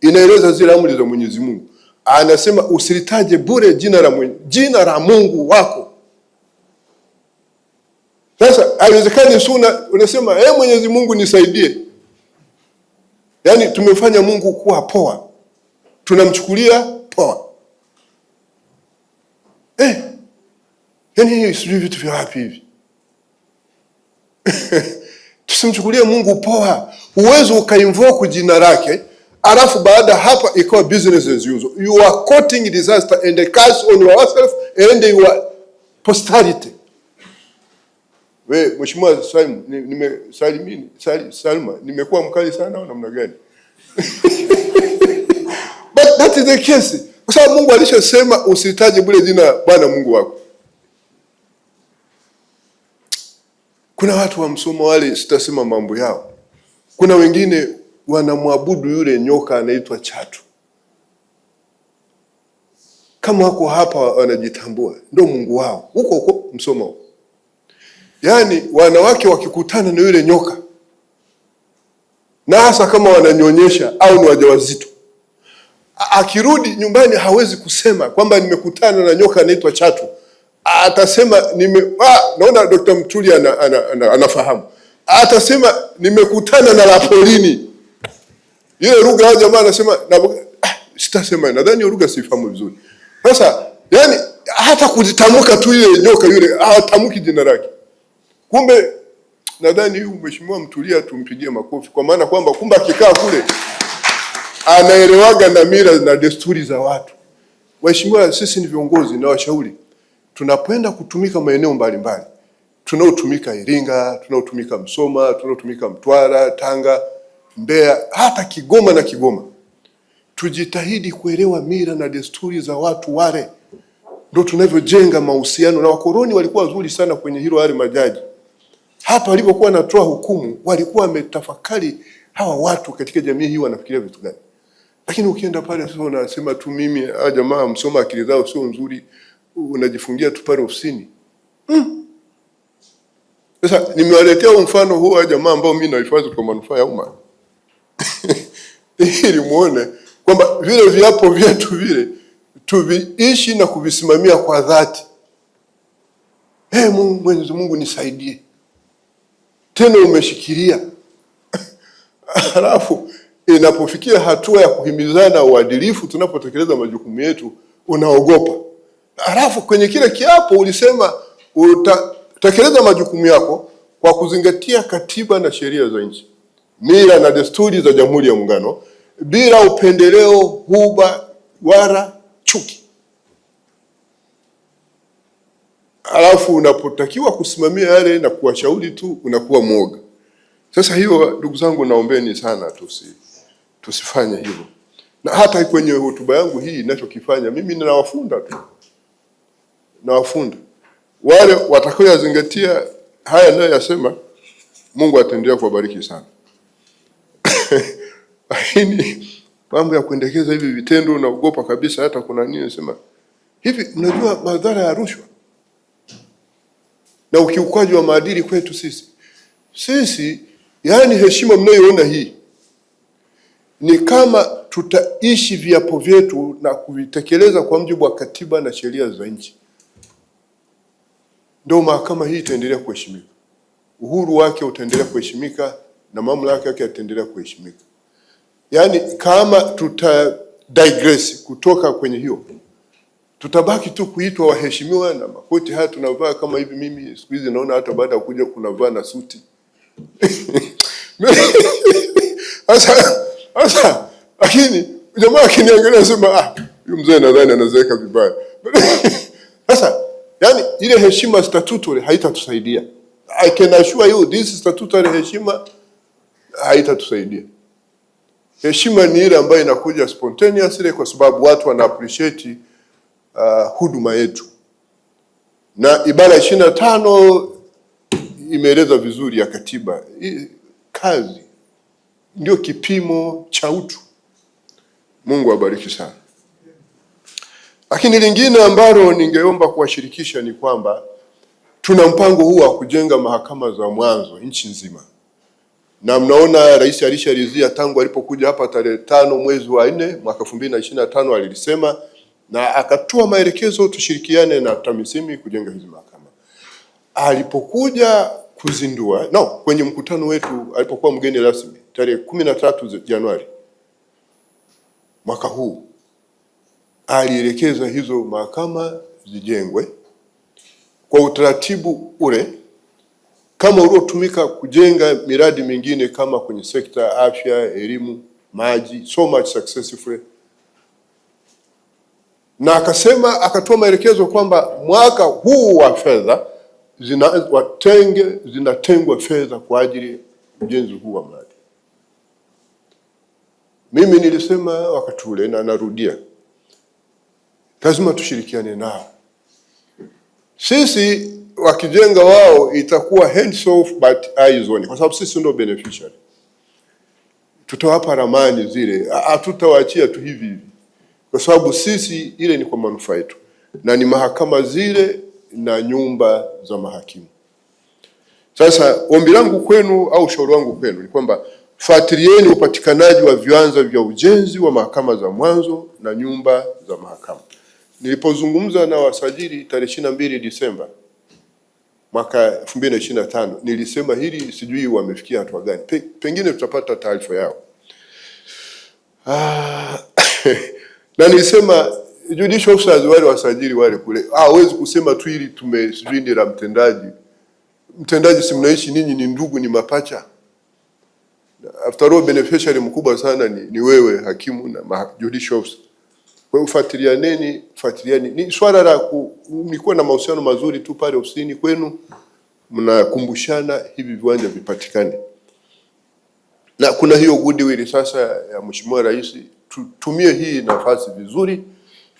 Inaeleza zile amri za Mwenyezi Mungu. Anasema usilitaje bure jina la Mungu wako. Sasa haiwezekani unasema Mwenyezi Mungu nisaidie. Yaani tumefanya Mungu kuwa poa. Tunamchukulia poa. Yaani sijui vitu vya wapi hivi. Tusimchukulie Mungu poa. Uwezo ukainvoke jina lake, alafu baada hapa ikawa business as usual. You are courting disaster and a curse on yourself and your posterity. Mheshimiwa Salma, nimekuwa mkali sana au namna gani? But that is the case. Kwa sababu Mungu alishasema usitaje bure jina Bwana Mungu wako. Kuna watu wa Msoma wale, sitasema mambo yao. Kuna wengine wanamwabudu yule nyoka anaitwa chatu. Kama wako hapa wanajitambua, ndio Mungu wao. Huko Msoma huko. Yaani wanawake wakikutana na yule nyoka, na hasa kama wananyonyesha au ni wajawazito, akirudi nyumbani hawezi kusema kwamba nimekutana na nyoka anaitwa chatu. Atasema naona Dr. Mtuli anafahamu. Atasema nimekutana na lapolini. Ile lugha ya jamaa anasema sitasema, nadhani hiyo lugha sifahamu vizuri. Sasa yani hata kujitamka tu ile nyoka yule hatamki jina lake. Kumbe nadhani huyu Mheshimiwa Mtulia tumpigie makofi, kwa maana kwamba kumbe akikaa kule anaelewaga na mila na desturi za watu. Waheshimiwa, sisi ni viongozi na washauri, tunapenda kutumika maeneo mbalimbali. Tunaotumika Iringa, tunaotumika Msoma, tunaotumika Mtwara, Tanga, Mbeya, hata Kigoma na Kigoma. Tujitahidi kuelewa mila na desturi za watu wale. Ndio tunavyojenga mahusiano, na wakoloni walikuwa wazuri sana kwenye hilo. Wale majaji hata walipokuwa wanatoa hukumu walikuwa wametafakari hawa watu katika jamii hii wanafikiria vitu gani. Lakini ukienda pale sasa unasema tu mimi jamaa Msoma akili zao sio nzuri, unajifungia tu pale ofisini. Sasa nimewaletea mfano huu wa jamaa ambao mimi nahifadhi kwa manufaa ya umma. Ili muone kwamba vile viapo vyetu vile tuviishi na kuvisimamia kwa dhati. Mwenyezi Mungu nisaidie. Tena umeshikilia. Halafu inapofikia hatua ya kuhimizana uadilifu tunapotekeleza majukumu yetu, unaogopa. Halafu kwenye kile kiapo ulisema utatekeleza majukumu yako kwa kuzingatia katiba na sheria za nchi, mila na desturi za Jamhuri ya Muungano, bila upendeleo, huba wala chuki. Halafu unapotakiwa kusimamia yale na kuwashauri tu unakuwa mwoga. Sasa hiyo ndugu zangu, naombeni sana tusifanye hivyo. Na hata kwenye hotuba yangu hii ninachokifanya mimi ninawafunda tu. Nawafunda wale watakaoyazingatia haya ninayoyasema, Mungu ataendelea kuwabariki sana. Lakini mambo ya kuendekeza hivi vitendo naogopa kabisa. Hata kuna nini nasema hivi, mnajua madhara ya rushwa na ukiukaji wa maadili kwetu sisi, yani heshima mnayoona hii ni kama tutaishi viapo vyetu na kuvitekeleza kwa mujibu wa katiba na sheria za nchi, ndio mahakama hii itaendelea kuheshimika, uhuru wake utaendelea kuheshimika, na mamlaka yake yataendelea kuheshimika. Yani kama tuta digress kutoka kwenye hiyo, tutabaki tu kuitwa waheshimiwa na makoti haya tunavaa kama hivi. Mimi siku hizi naona hata baada ya kuja kunavaa na suti. Sasa lakini jamaa akiniangalia sema huyu mzee nadhani anazeeka vibaya. Sasa yani ile heshima statutory haitatusaidia. I can assure you this statutory heshima haitatusaidia. Heshima ni ile ambayo inakuja spontaneously kwa sababu watu wana appreciate huduma yetu. Na ibara 25 imeeleza vizuri ya katiba. Kazi ndio kipimo cha utu. Mungu awabariki sana. Lakini lingine ambalo ningeomba kuwashirikisha ni kwamba tuna mpango huu wa kujenga mahakama za mwanzo nchi nzima. Na mnaona Rais alisharidhia tangu alipokuja hapa tarehe 5 mwezi wa 4 mwaka 2025 alilisema, na akatoa maelekezo tushirikiane na TAMISEMI kujenga hizi mahakama. Alipokuja kuzindua kwenye mkutano wetu, alipokuwa mgeni rasmi tarehe 13 Januari mwaka huu, alielekeza hizo mahakama zijengwe kwa utaratibu ule kama uliotumika kujenga miradi mingine kama kwenye sekta afya, elimu, maji, so much successfully. Na akasema, akatoa maelekezo kwamba mwaka huu wa fedha zinatengwa fedha kwa ajili ya ujenzi huu wa mradi. Mimi nilisema wakati ule na narudia, lazima tushirikiane nao. Sisi wakijenga wao itakuwa hands off but eyes on, kwa sababu sisi ndio beneficiary. Tutawapa ramani zile, hatutawaachia tu hivi hivi, kwa sababu sisi ile ni kwa manufaa yetu, na ni mahakama zile na nyumba za mahakimu. Sasa ombi langu kwenu au ushauri wangu kwenu ni kwamba fuatilieni upatikanaji wa viwanja vya ujenzi wa mahakama za mwanzo na nyumba za mahakama. Nilipozungumza na wasajili tarehe 22 Disemba mwaka 2025 nilisema hili, sijui wamefikia hatua gani, pengine tutapata taarifa yao. Na nilisema judicial officers wale wasajili wale kule hawezi kusema tu hili sijui ni la mtendaji, si mnaishi ninyi, ni ndugu, ni mapacha. After all beneficiary mkubwa sana ni wewe hakimu na judicial officer. Kwa hiyo fuatiliani. Ni swala la mlikuwa na mahusiano mazuri tu pale ofisini kwenu, mnakumbushana hivi viwanja vipatikane. Na kuna hiyo goodwill sasa ya Mheshimiwa Rais, tutumie hii nafasi vizuri,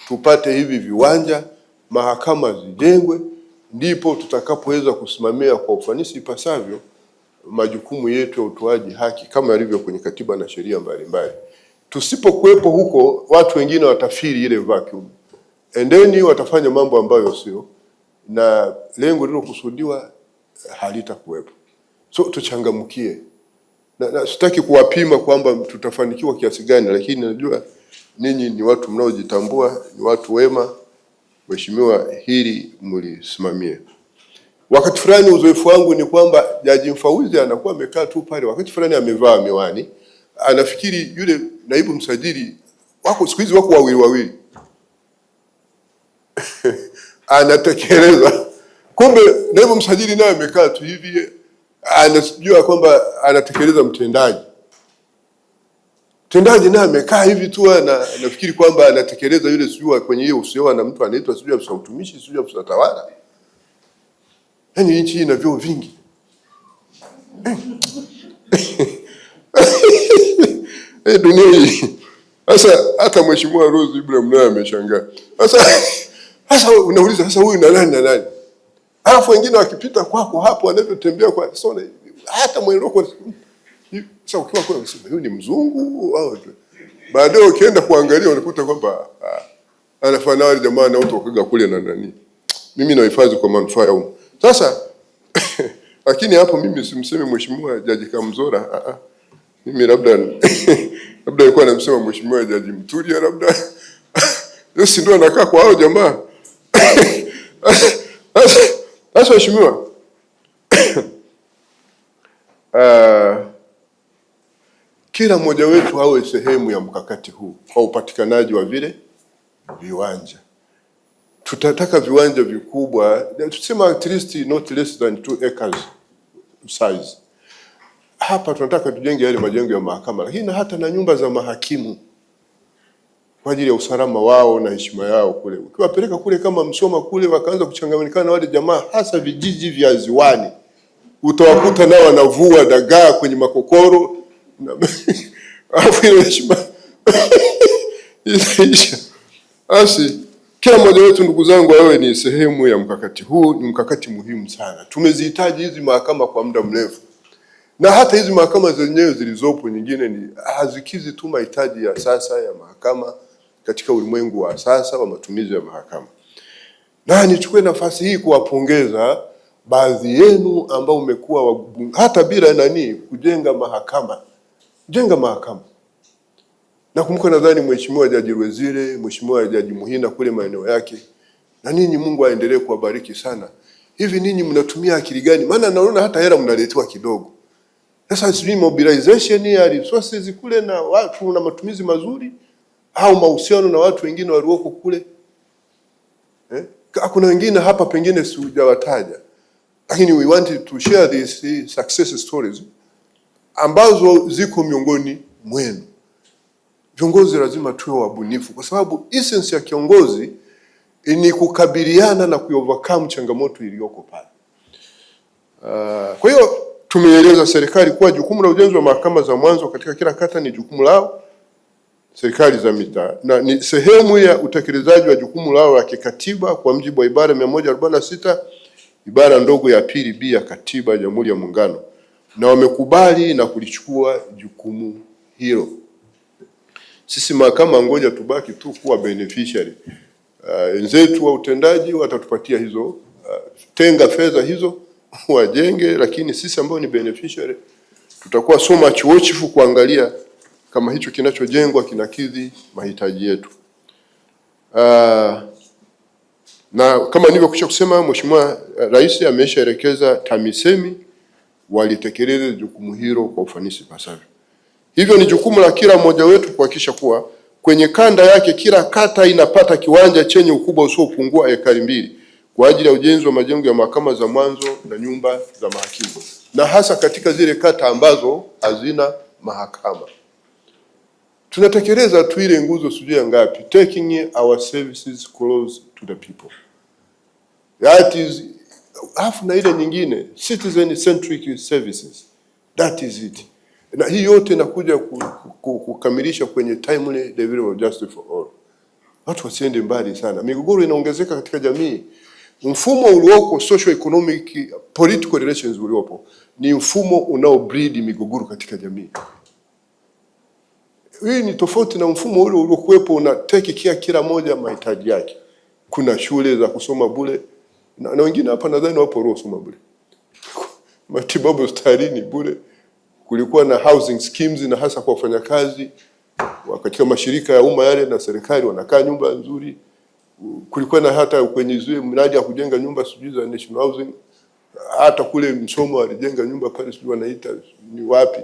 tupate hivi viwanja, mahakama zijengwe, ndipo tutakapoweza kusimamia kwa ufanisi ipasavyo majukumu yetu ya utoaji haki kama yalivyo kwenye katiba na sheria mbalimbali. Tusipokuwepo huko, watu wengine watafiri ile vacuum, endeni watafanya mambo ambayo sio, na lengo lilokusudiwa halitakuwepo. So tuchangamkie, na sitaki kuwapima kwamba tutafanikiwa kiasi gani, lakini najua ninyi ni watu mnaojitambua, ni watu wema. Mheshimiwa, hili mlisimamie. Wakati fulani uzoefu wangu ni kwamba Jaji Mfauzi anakuwa amekaa tu pale, wakati fulani amevaa miwani, anafikiri yule naibu msajili wako, siku hizi wako wawili anatekeleza, kumbe naibu msajili naye amekaa tu hivi, anajua kwamba anatekeleza mtendaji naye amekaa hivi tu, anafikiri kwamba anatekeleza yule sijui kwenye hiyo usiwa na mtu anaitwa sijui afisa utumishi, sijui afisa tawala. Yaani nchi ina vyeo vingi. Dunia hii. Sasa hata Mheshimiwa Rose Ibrahim naye ameshangaa. Sasa unauliza sasa huyu na nani? Alafu wengine wakipita kwako hapo wanavyotembea kwa sona, hata mwendoko sasa ukiwa kwa unasema huyu ni mzungu au baadaye ukienda kuangalia unakuta kwamba anafanana wale jamaa na watu wakaga kule na nani. Mimi nahifadhi kwa manufaa ya umma. Sasa lakini hapo mimi simseme Mheshimiwa Jaji Kamzora, mimi labda nilikuwa namsema Mheshimiwa Jaji Mtulia, labda yeye ndio anakaa kwa hao jamaa. Sasa Mheshimiwa, kila mmoja wetu awe sehemu ya mkakati huu kwa upatikanaji wa vile viwanja. Tutataka viwanja vikubwa, tusema at least not less than 2 acres size. Hapa tunataka tujenge yale majengo ya mahakama, lakini hata na nyumba za mahakimu kwa ajili ya usalama wao na heshima yao kule. Ukiwapeleka kule kama Msoma kule wakaanza kuchanganyikana na wale jamaa, hasa vijiji vya ziwani, utawakuta nao wanavua dagaa kwenye makokoro. Alafu ile heshima inaisha. Basi kila mmoja wetu, ndugu zangu, wewe ni sehemu ya mkakati huu. Ni mkakati muhimu sana. Tumezihitaji hizi mahakama kwa muda mrefu, na hata hizi mahakama zenyewe zilizopo nyingine ni hazikizi tu mahitaji ya sasa ya mahakama katika ulimwengu wa sasa wa matumizi ya mahakama. Na nichukue nafasi hii kuwapongeza baadhi yenu ambao umekuwa hata bila kujenga mahakama. Jenga mahakama. Nakumbuka nadhani Mheshimiwa Jaji Waziri, Mheshimiwa Jaji Muhina kule maeneo yake. Na ninyi Mungu aendelee kuwabariki sana. Hivi ninyi mnatumia akili gani? Maana naona hata hela mnaletewa kidogo. Sasa sijui mobilization ya resources kule na watu na matumizi mazuri au mahusiano na watu wengine walioko kule. Kuna wengine hapa pengine sijawataja. Lakini we want to share these success stories ambazo ziko miongoni mwenu. Viongozi lazima tuwe wabunifu, kwa sababu essence ya kiongozi ni kukabiliana na kuovercome changamoto iliyoko pale. Kwa hiyo tumeeleza serikali kuwa jukumu la ujenzi wa mahakama za mwanzo katika kila kata ni jukumu lao serikali za mitaa na ni sehemu ya utekelezaji wa jukumu lao la kikatiba kwa mujibu wa ibara 146 ibara ndogo ya pili B ya Katiba ya Jamhuri ya Muungano, na wamekubali na kulichukua jukumu hilo. Sisi mahakama ngoja tubaki tu kuwa beneficiary. Wenzetu wa utendaji watatupatia hizo tenga fedha hizo wajenge, lakini sisi ambao ni beneficiary tutakuwa so much watchful kuangalia kama hicho kinachojengwa kinakidhi mahitaji yetu. Na kama nilivyokwisha kusema, Mheshimiwa Rais ameshaelekeza TAMISEMI walitekeleze jukumu hilo kwa ufanisi pasavyo. Hivyo ni jukumu la kila mmoja wetu kuhakikisha kuwa kwenye kanda yake kila kata inapata kiwanja chenye ukubwa usiopungua ekari 2 kwa ajili ya ujenzi wa majengo ya mahakama za mwanzo na nyumba za mahakimu, na hasa katika zile kata ambazo hazina mahakama. Tunatekeleza tu ile nguzo sijui ngapi, taking our services close to the people. That is na ile nyingine citizen centric services. That is it. Na hii yote inakuja kukamilisha kwenye timely delivery of justice for all. Watu wasiende mbali sana. Migogoro inaongezeka katika jamii. Mfumo ulioko socio economic political relations uliopo ni mfumo unao breed migogoro katika jamii. Hii ni tofauti na mfumo ule uliokuwepo una take care kila moja mahitaji yake. Kuna shule za kusoma bure na wengine hapa nadhani wapo roho kusoma bure. Matibabu hospitalini bure. Kulikuwa na housing schemes na hasa kwa wafanyakazi katika mashirika ya umma yale na serikali wanakaa nyumba nzuri. Kulikuwa na hata kwenye zile mradi ya kujenga nyumba sijui za National Housing, hata kule Msomo walijenga nyumba pale sijui wanaita ni wapi.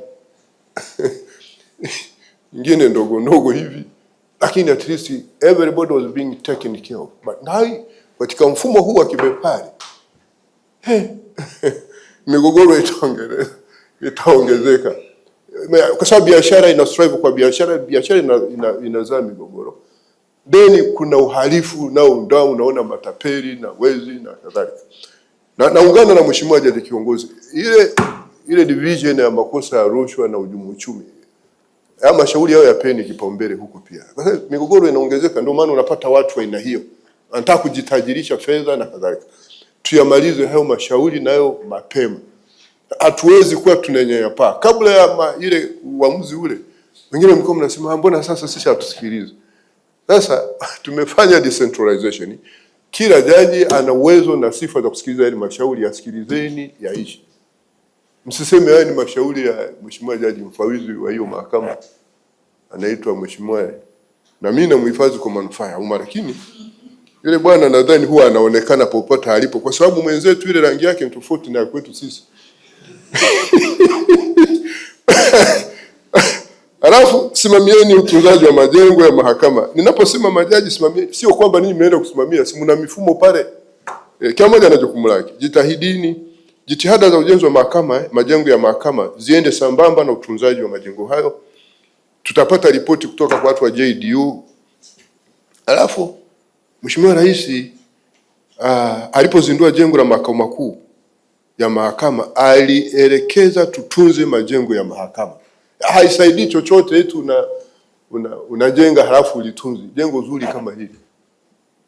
Nyingine ndogo ndogo hivi, lakini at least everybody was being taken care of. But now katika mfumo huu wa kibepari migogoro itaongezeka kwa sababu biashara ina strive kwa biashara inazaa migogoro. Then kuna uhalifu nao ndao unaona matapeli na wezi na kadhalika. Naungana na Mheshimiwa Jaji Kiongozi, ile division ya makosa ya rushwa na uhujumu uchumi, haya mashauri yao yapeni kipaumbele huko pia. Kwa sababu migogoro inaongezeka, ndio maana unapata watu wa aina hiyo wanataka kujitajirisha fedha na kadhalika. Tuyamalize hayo mashauri nayo mapema. Hatuwezi kuwa tunanyanyapaa kabla ya ile uamuzi ule. Wengine mko mnasema mbona sasa sisi hatusikilize. Sasa tumefanya decentralization. Kila jaji ana uwezo na sifa za kusikiliza ile mashauri, yasikilizeni yaishi. Msiseme haya ni mashauri ya Mheshimiwa Jaji mfawidhi wa hiyo mahakama anaitwa Mheshimiwa, na mimi namhifadhi kwa manufaa ya umma, lakini yule bwana nadhani huwa anaonekana popote alipo kwa sababu mwenzetu ile rangi yake ni tofauti na kwetu sisi. Alafu simamieni utunzaji wa majengo ya mahakama. Ninaposema majaji simamieni, sio kwamba ninyi mmeenda kusimamia, si mna mifumo pale. Kila mmoja ana jukumu lake. Jitahidini, jitihada za ujenzi wa mahakama, majengo ya mahakama ziende sambamba na utunzaji wa majengo hayo. Tutapata ripoti kutoka kwa watu wa JDU. Alafu Mheshimiwa Rais alipozindua jengo la makao makuu ya mahakama alielekeza tutunze majengo ya mahakama. Haisaidii chochote eti unajenga halafu ulitunzi. Jengo zuri kama hili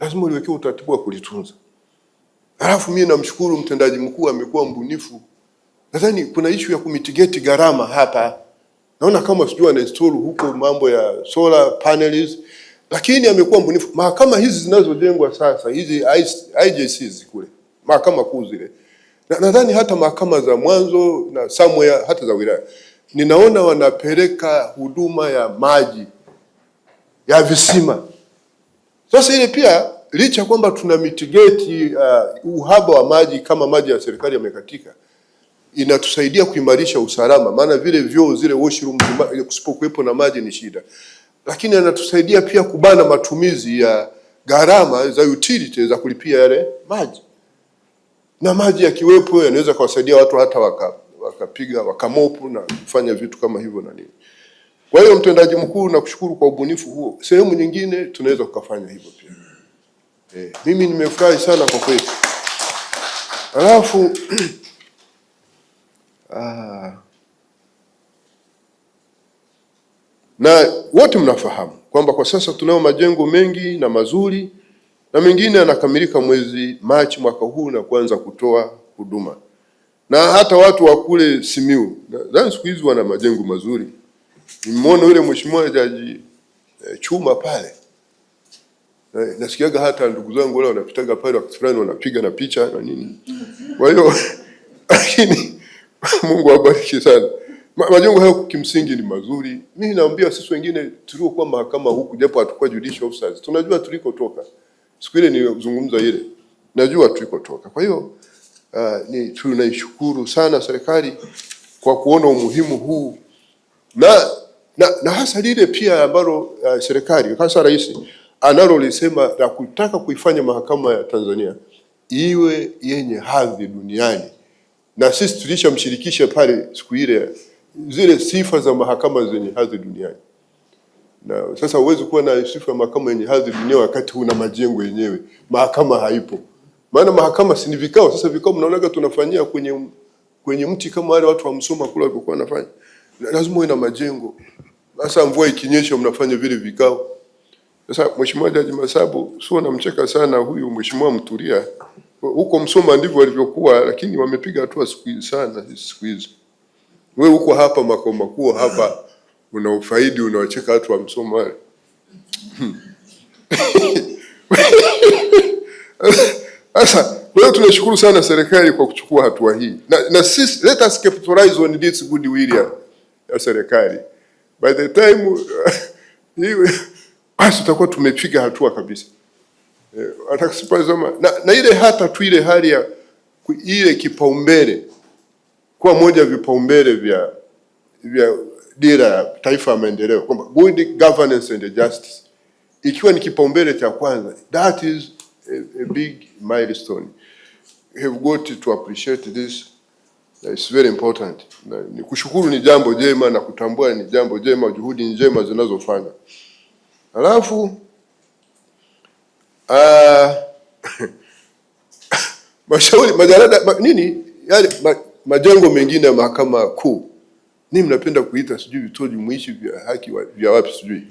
lazima uliweke utaratibu wa kulitunza. Halafu mimi namshukuru mtendaji mkuu amekuwa mbunifu. Nadhani kuna issue ya kumitigate gharama hapa. Naona kama sijui ana install huko mambo ya solar panels, lakini amekuwa mbunifu. Mahakama hizi zinazojengwa sasa, hizi IJCs kule, mahakama kuu zile, nadhani hata mahakama za mwanzo na somewhere hata za wilaya, ninaona wanapeleka huduma ya maji ya visima. Sasa ile pia licha kwamba tuna mitigate uhaba wa maji kama maji ya serikali yamekatika, inatusaidia kuimarisha usalama, maana vile vyoo zile washroom kusipokuwepo na maji ni shida. Lakini anatusaidia pia kubana matumizi ya gharama za utility za kulipia yale maji. Na maji yakiwepo yanaweza kuwasaidia watu hata wakapiga wakamopu na kufanya vitu kama hivyo na nini. Kwa hiyo mtendaji mkuu, nakushukuru kwa ubunifu huo. Sehemu nyingine tunaweza kufanya hivyo pia. Mimi nimefurahi sana kwa kweli. Alafu Na wote mnafahamu kwamba kwa sasa tunao majengo mengi na mazuri na mengine yanakamilika mwezi Machi mwaka huu na kuanza kutoa huduma, na hata watu wa kule Simiyu nadhani siku hizi wana majengo mazuri. Nimeona yule mheshimiwa Jaji Chuma pale, nasikiaga hata ndugu zangu wale wanapitaga pale wakati fulani wanapiga na picha na nini. Kwa hiyo lakini Mungu awabariki sana. Majengo hayo kimsingi ni mazuri. Mimi naambia sisi wengine tuliokuwa mahakama huku, japo hatakuwa judicial officers, tunajua tulikotoka. Siku ile nilizungumza ile, najua tulikotoka. Kwa hiyo tunaishukuru sana serikali kwa kuona umuhimu huu na hasa lile pia ambalo serikali hasa rais analolisema la kutaka kuifanya mahakama ya Tanzania iwe yenye hadhi duniani, na sisi tulishamshirikisha pale siku ile zile sifa za mahakama zenye hadhi duniani. Na sasa huwezi kuwa na sifa ya mahakama yenye hadhi duniani wakati huna majengo yenyewe, mahakama haipo. Maana mahakama si ni vikao. Sasa vikao mnaonaga tunafanyia kwenye mti kama wale watu wa Msoma kule walikuwa wanafanya, lazima uwe na majengo. Sasa mvua ikinyesha mnafanya vile vikao. Sasa Mheshimiwa Jaji Masabu, sio namcheka sana huyu Mheshimiwa Mtulia, huko Msoma ndivyo walivyokuwa, lakini wamepiga hatua siku hizi. Wewe huko hapa makao makuu hapa unaofaidi, unawacheka watu wa Msoma wale. Sasa leo tunashukuru sana serikali kwa kuchukua hatua hii, na sisi let us capitalize on this goodwill ya serikali. By the time basi tutakuwa tumepiga hatua kabisa. Atakisipazama na ile hata tu ile hali ya ile kipaumbele kwa moja vipaumbele vya dira ya taifa ya maendeleo, kwamba good governance and justice ikiwa ni kipaumbele cha kwanza, that is a big milestone. We have got to appreciate this. It's very important. Ni kushukuru ni jambo jema na kutambua ni jambo jema, juhudi njema zinazofanya. Alafu mashauri majalada nini yale majengo mengine ya mahakama kuu, mimi mnapenda kuita sijui vituo jumuishi vya haki vya wapi sijui.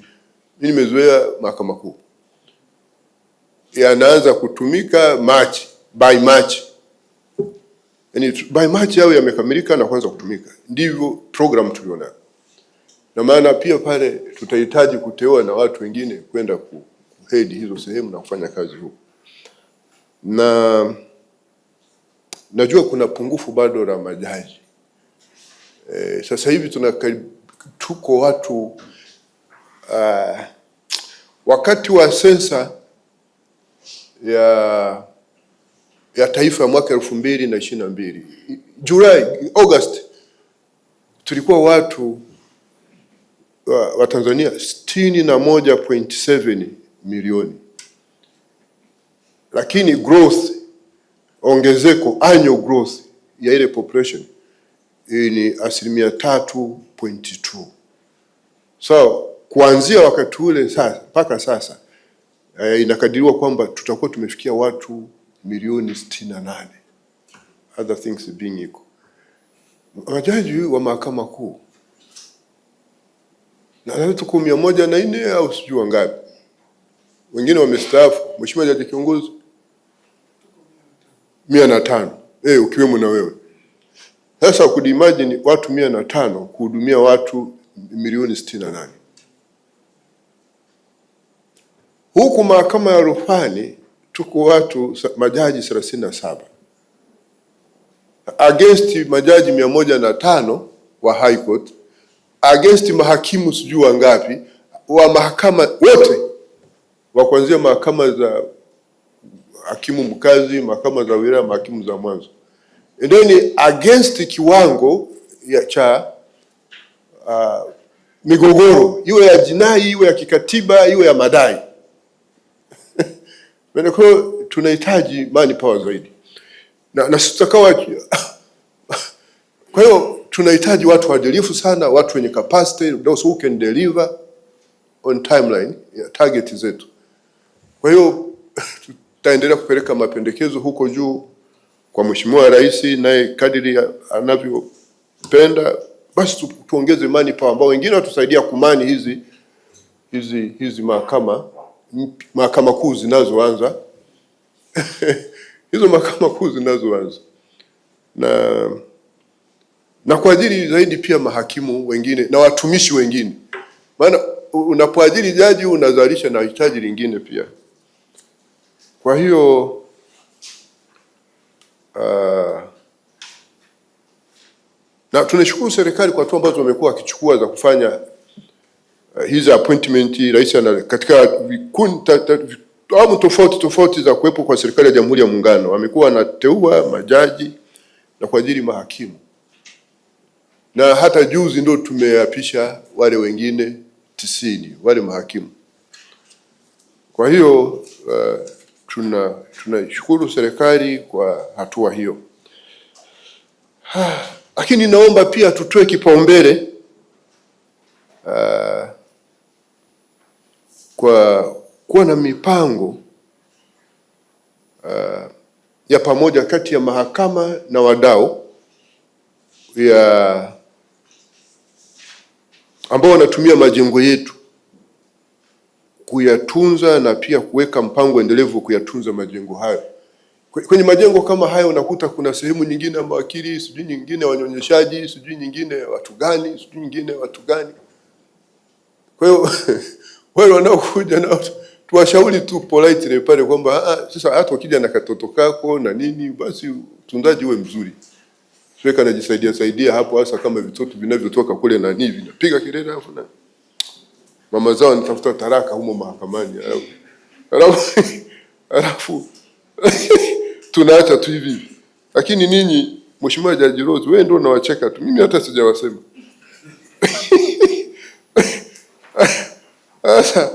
Mimi nimezoea mahakama kuu yanaanza kutumika by March. Yani by March yao yamekamilika na kuanza kutumika. Ndivyo program tuliona. Na maana pia pale tutahitaji kuteua na watu wengine kwenda kuhead hizo sehemu na kufanya kazi huko. Na najua kuna pungufu bado la majaji. Sasa hivi tuko watu wakati wa sensa ya taifa ya mwaka 2022 August, tulikuwa watu wa Tanzania 61.7 milioni, lakini growth ongezeko annual growth ya ile population ni 3.2%. So kuanzia wakati ule sasa mpaka sasa inakadiriwa kwamba tutakuwa tumefikia watu milioni 68, other things being equal. Majaji wa mahakama kuu na tuko 104 au sijui wangapi, wengine wamestaafu. Mheshimiwa Jaji Kiongozi 105, ukiwemo na wewe. Sasa could imagine watu 105 kuhudumia watu milioni 68. Huku mahakama ya rufani tuko watu majaji 37 against majaji 105 wa high court, against mahakimu sijui wangapi wa mahakama wote wa kuanzia mahakama za hakimu mkazi, mahakama za wilaya, mahakimu za mwanzo. And then against kiwango cha migogoro iwe ya jinai, iwe ya kikatiba, iwe ya madai. Kwa tunahitaji manpower zaidi. Na sitakawa kwa hiyo tunahitaji watu waadilifu sana, watu wenye capacity, those who can deliver on timeline ya target zetu. Kwa hiyo tutaendelea kupeleka mapendekezo huko juu kwa Mheshimiwa Rais, naye kadiri wakipenda basi tuongeze manpower ambao wengine watusaidia kumani hizi mahakama kuu zinazoanza hizo mahakama kuu zinazoanza na kuajiri zaidi pia mahakimu wengine na watumishi wengine, maana unapoajiri jaji unazalisha na hitaji lingine pia. Kwa hiyo na tunashukuru serikali kwa hatua ambazo wamekuwa wakichukua za kufanya hizi appointment. Rais katika awamu tofauti za kuwepo kwa serikali ya Jamhuri ya Muungano wamekuwa wanateua majaji na kuajiri mahakimu, na hata juzi ndio tumeapisha wale wengine 90 wale mahakimu. Kwa hiyo tunashukuru serikali kwa hatua hiyo. Lakini naomba pia tutoe kipaumbele kwa kuwa na mipango ya pamoja kati ya mahakama na wadau ambao wanatumia majengo yetu kuyatunza na pia kuweka mpango endelevu kuyatunza majengo hayo. Kwenye majengo kama hayo unakuta kuna sehemu nyingine mawakili, sijui nyingine wanyonyeshaji, sijui nyingine watu gani, sijui nyingine watu gani. Kwa hiyo wale wanaokuja na tuwashauri tu politely pale kwamba sasa hata ukija na katoto kako na nini basi utunzaji uwe mzuri. Sio kana jisaidia hapo, hasa kama vitoto vinavyotoka kule na nini vinapiga kelele hapo na mama zao nitafuta taraka humo mahakamani. Alafu tunaacha tu hivi. Lakini ninyi Mheshimiwa Jaji Rose, wewe ndio unawacheka tu. Mimi hata sijawasema. Sasa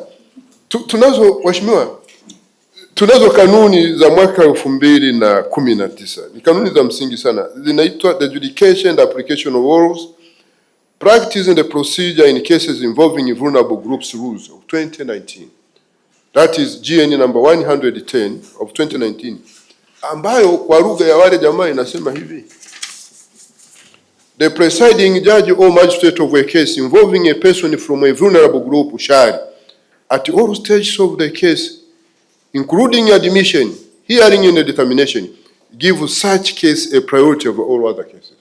tunazo kanuni za mwaka 2019. Ni kanuni za msingi sana. Zinaitwa The Adjudication and Application of Rules, Practice and the Procedure in Cases Involving Vulnerable Groups Rules of 2019. That is GN number 110 of 2019. Ambayo kwa lugha ya wale jamaa inasema hivi: The presiding judge or magistrate of a case involving a person from a vulnerable group shall, at all stages of the case, including admission, hearing and determination, give such case a priority over all other cases.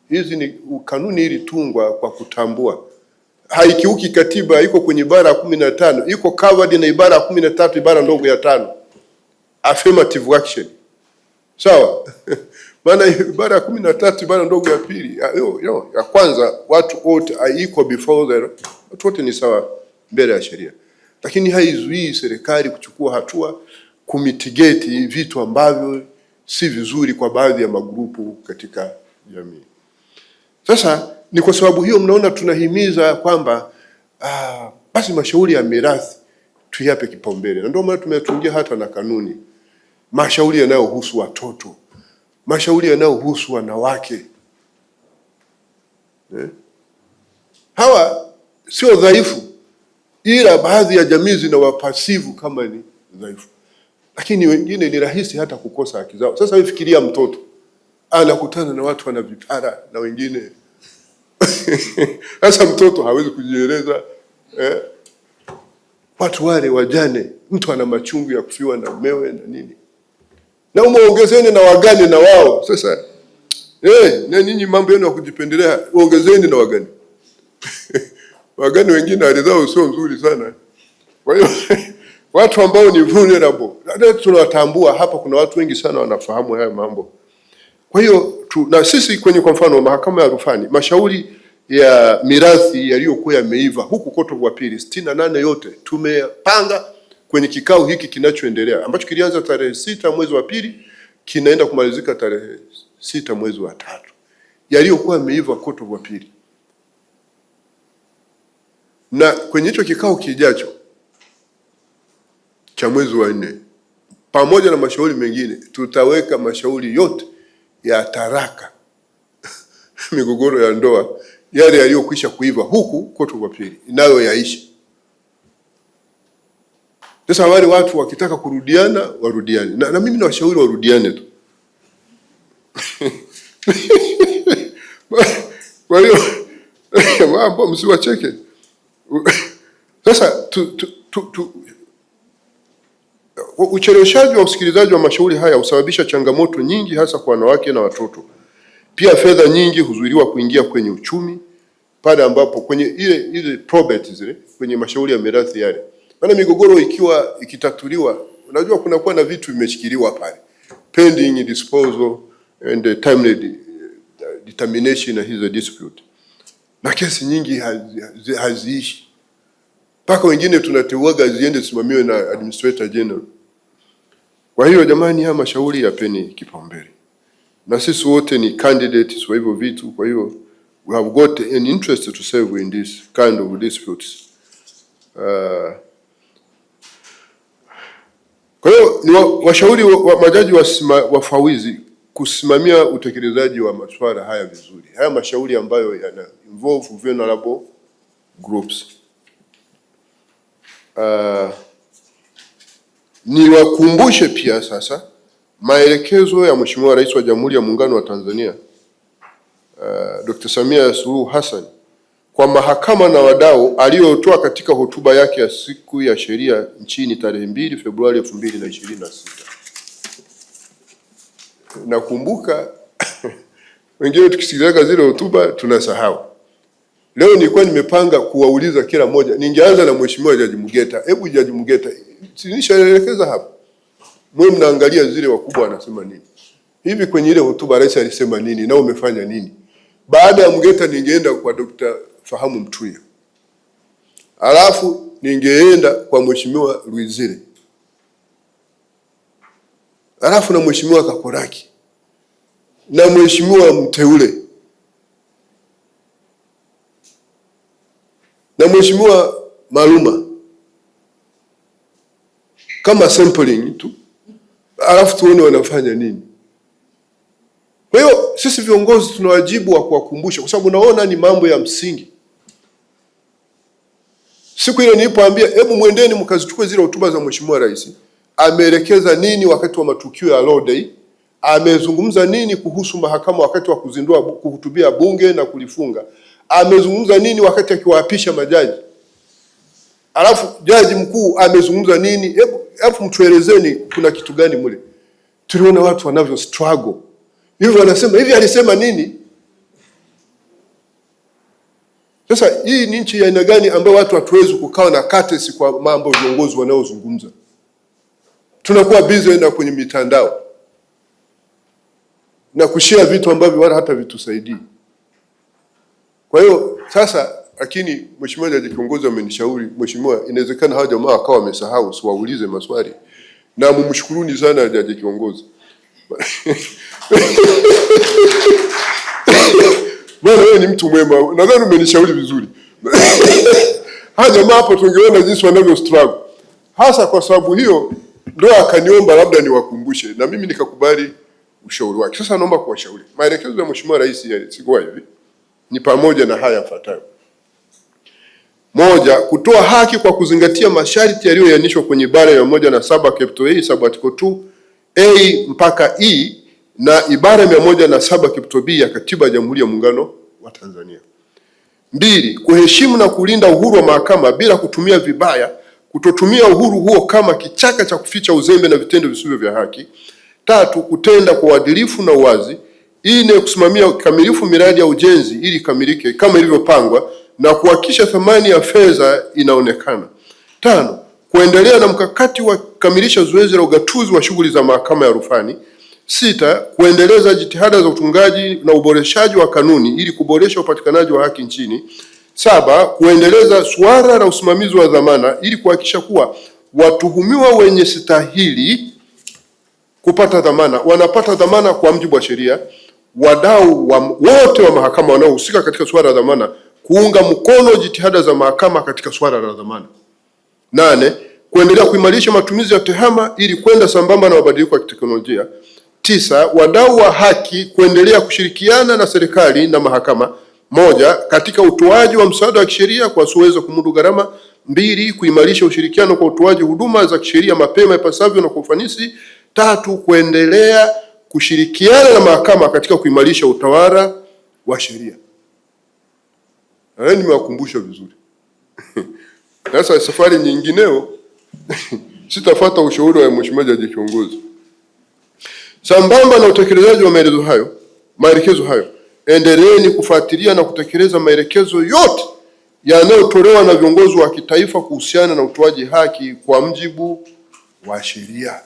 Hizi ni kanuni ilitungwa kwa kutambua haikiuki katiba, iko kwenye ibara ya 15, iko covered na ibara ya 13 ibara ndogo ya 5, affirmative action. Sawa? Maana ibara ya 13 ibara ndogo ya pili ya kwanza, watu wote are equal before the law, watu wote ni sawa mbele ya sheria. Lakini haizuii serikali kuchukua hatua kumitigate vitu ambavyo si vizuri kwa baadhi ya magrupu katika jamii. Sasa ni kwa sababu hiyo mnaona tunahimiza kwamba basi mashauri ya mirathi tuyape kipaumbele, na ndio maana tumetungia hata na kanuni mashauri yanayohusu watoto, mashauri yanayohusu wanawake. Hawa sio dhaifu, ila baadhi ya jamii zinawapasivu kama ni dhaifu, lakini wengine ni rahisi hata kukosa haki zao. Sasa wewe fikiria mtoto anakutana na watu wana vipara na wengine sasa mtoto hawezi kujieleza watu wale wajane, mtu ana machungu ya kufiwa na mewe na nini, na umeongezeni na wagani na wao. Sasa na ninyi mambo yenu ya kujipendelea, ongezeni na wagani wagani wengine hali zao sio nzuri sana. Kwa hiyo watu ambao ni vulnerable tunawatambua hapa. Kuna watu wengi sana wanafahamu haya mambo. Kwa hiyo na sisi kwenye kwa mfano mahakama ya rufani, mashauri ya mirathi yaliyokuwa yameiva huku koto wa pili 68 yote tumepanga kwenye kikao hiki kinachoendelea ambacho kilianza tarehe 6 mwezi wa pili kinaenda kumalizika tarehe 6 mwezi wa 3, yaliyokuwa yameiva koto wa pili. Na kwenye hicho kikao kijacho cha mwezi wa 4 pamoja na mashauri mengine tutaweka mashauri yote ya taraka migogoro ya ndoa yale yaliyokwisha kuiva huku koto wa pili inayo yaishi. Sasa wale watu wakitaka kurudiana warudiane, na mimi nawashauri warudiane tu Kwa hiyo mambo msiwacheke. Sasa ucheleweshaji wa usikilizaji wa mashauri haya husababisha changamoto nyingi, hasa kwa wanawake na watoto. Pia fedha nyingi huzuiliwa kuingia kwenye uchumi pale ambapo kwenye ile probate zile kwenye mashauri ya mirathi yale. Maana migogoro ikiwa ikitatuliwa, unajua kunakuwa na vitu vimeshikiliwa pale, pending disposal and timely determination of his dispute, na kesi nyingi haziishi mpaka wengine tunateuaga ziende simamiwe na administrator general. Kwa hiyo jamani, haya mashauri yapeni kipaumbele, na sisi wote ni candidates wa hivyo vitu. Kwa hiyo we have got an interest to serve in this kind of disputes. Kwa hiyo ni washauri wa majaji wafawizi kusimamia utekelezaji wa masuala haya vizuri. Haya mashauri ambayo yana involve vulnerable groups. Niwakumbushe pia sasa maelekezo ya Mheshimiwa Rais wa Jamhuri ya Muungano wa Tanzania Dr. Samia Suluhu Hassan kwa mahakama na wadau aliyotoa katika hotuba yake ya siku ya sheria nchini tarehe 2 Februari 2026. Nakumbuka wengine tukisikiliza zile hotuba tunasahau. Leo nilikuwa nimepanga kuwauliza kila mmoja. Ningeanza na Mheshimiwa Jaji Mugeta. Hebu Jaji Mugeta, sinishaelekeza hapa. Mwe mnaangalia zile wakubwa wanasema nini. Hivi kwenye ile hotuba rais alisema nini na umefanya nini? Baada ya Mugeta ningeenda kwa Dr. Fahamu Mtuya. Alafu ningeenda kwa Mheshimiwa Luizire. Alafu na Mheshimiwa Kakoraki. Na Mheshimiwa Mteule. Na Mheshimiwa Maluma. Kama sampling tu. Alafu tuone wanafanya nini. Kwa hiyo sisi viongozi tuna wajibu wa kuwakumbusha, kwa sababu naona ni mambo ya msingi. Siku ile nilipoambia hebu mwendeni mkazichukue zile hotuba za Mheshimiwa Rais, ameelekeza nini wakati wa matukio ya Law Day, amezungumza nini kuhusu mahakama wakati wa kuzindua kuhutubia bunge na kulifunga, amezungumza nini wakati akiwaapisha majaji, alafu jaji mkuu amezungumza nini. Hebu mtuelezeni kuna kitu gani mule. Tuliona watu wanavyo struggle. Hivi wanasema hivi alisema nini? Sasa hii ni nchi ya aina gani ambayo watu hatuwezi kukaa na courtesy kwa mambo viongozi wanaozungumza? Tunakuwa busy na kwenye mitandao na kushare vitu ambavyo wala hata vitusaidii. Kwa hiyo sasa, lakini Mheshimiwa Jaji Kiongozi amenishauri, Mheshimiwa, inawezekana hawa jamaa wakawa wamesahau, siwaulize maswali. Na mumshukuruni sana Jaji Kiongozi. Bwana wewe ni mtu mwema. Nadhani umenishauri vizuri. Hawa jamaa hapo tungeona jinsi wanavyo struggle. Hasa kwa sababu hiyo ndio akaniomba labda niwakumbushe, na mimi nikakubali ushauri wake. Sasa naomba kuwashauri. Maelekezo ya Mheshimiwa Rais yalikuwa hivi. Ni pamoja na haya yafuatayo. Moja, kutoa haki kwa kuzingatia masharti yaliyoainishwa kwenye ibara ya 107 capital A sub article 2 A mpaka E na ibara ya 107 capital B ya Katiba ya Jamhuri ya Muungano wa Tanzania. Mbili, kuheshimu na kulinda uhuru wa mahakama bila kutumia vibaya, kutotumia uhuru huo kama kichaka cha kuficha uzembe na vitendo visivyo vya haki. Tatu, kutenda kwa uadilifu na uwazi. Nne, kusimamia kikamilifu miradi ya ujenzi ili ikamilike kama ilivyopangwa na kuhakikisha thamani ya fedha inaonekana. Tano, kuendelea na mkakati wa kukamilisha zoezi la ugatuzi wa shughuli za mahakama ya rufani. Sita, kuendeleza jitihada za utungaji na uboreshaji wa kanuni ili kuboresha upatikanaji wa haki nchini. Saba, kuendeleza suala la usimamizi wa dhamana ili kuhakikisha kuwa watuhumiwa wenye stahili kupata dhamana wanapata dhamana kwa mujibu wa sheria. Wadau wote wa mahakama wanaohusika katika suala la dhamana kuunga mkono jitihada za mahakama katika suala la dhamana. Nane, kuendelea kuimarisha matumizi ya tehama ili kwenda sambamba na mabadiliko ya teknolojia. Tisa, wadau wa haki kuendelea kushirikiana na serikali na mahakama. Moja, katika utoaji wa msaada wa kisheria kwa wasioweza kumudu gharama. Mbili, kuimarisha ushirikiano kwa utoaji huduma za kisheria mapema ipasavyo na kwa ufanisi. Tatu, kuendelea kushirikiana na mahakama katika kuimarisha utawala wa sheria. Na nimewakumbusha vizuri. Sasa safari nyingineo sitafuata ushauri wa Mheshimiwa Jaji Kiongozi. Sambamba na utekelezaji wa maelekezo hayo, endeleeni kufuatilia na kutekeleza maelekezo yote yanayotolewa na viongozi wa kitaifa kuhusiana na utoaji haki kwa mujibu wa sheria.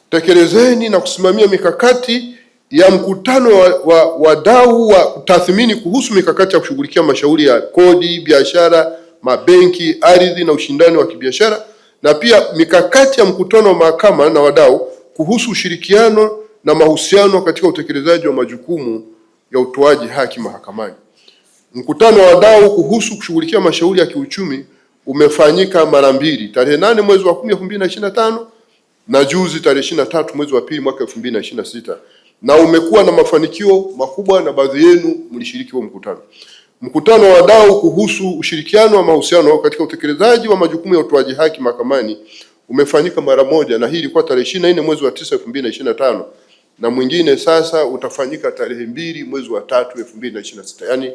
Tekelezeni na kusimamia mikakati ya mkutano wa wadau wa tathmini kuhusu mikakati ya kushughulikia mashauri ya kodi, biashara, mabenki, ardhi na ushindani wa kibiashara, na pia mikakati ya mkutano wa mahakama na wadau kuhusu ushirikiano na mahusiano katika utekelezaji wa majukumu ya utoaji haki mahakamani. Mkutano wa wadau kuhusu kushughulikia mashauri ya kiuchumi umefanyika mara mbili, tarehe 8 mwezi wa 10 2025 na juzi tarehe 23 mwezi wa 2 mwaka 2026, na umekuwa na mafanikio makubwa na baadhi yenu mlishiriki huo mkutano. Mkutano wa wadau kuhusu ushirikiano wa mahusiano katika utekelezaji wa majukumu ya utoaji haki mahakamani umefanyika mara moja, na hii ilikuwa tarehe 24 mwezi wa 9 2025, na mwingine sasa utafanyika tarehe 2 mwezi wa 3 2026. Yani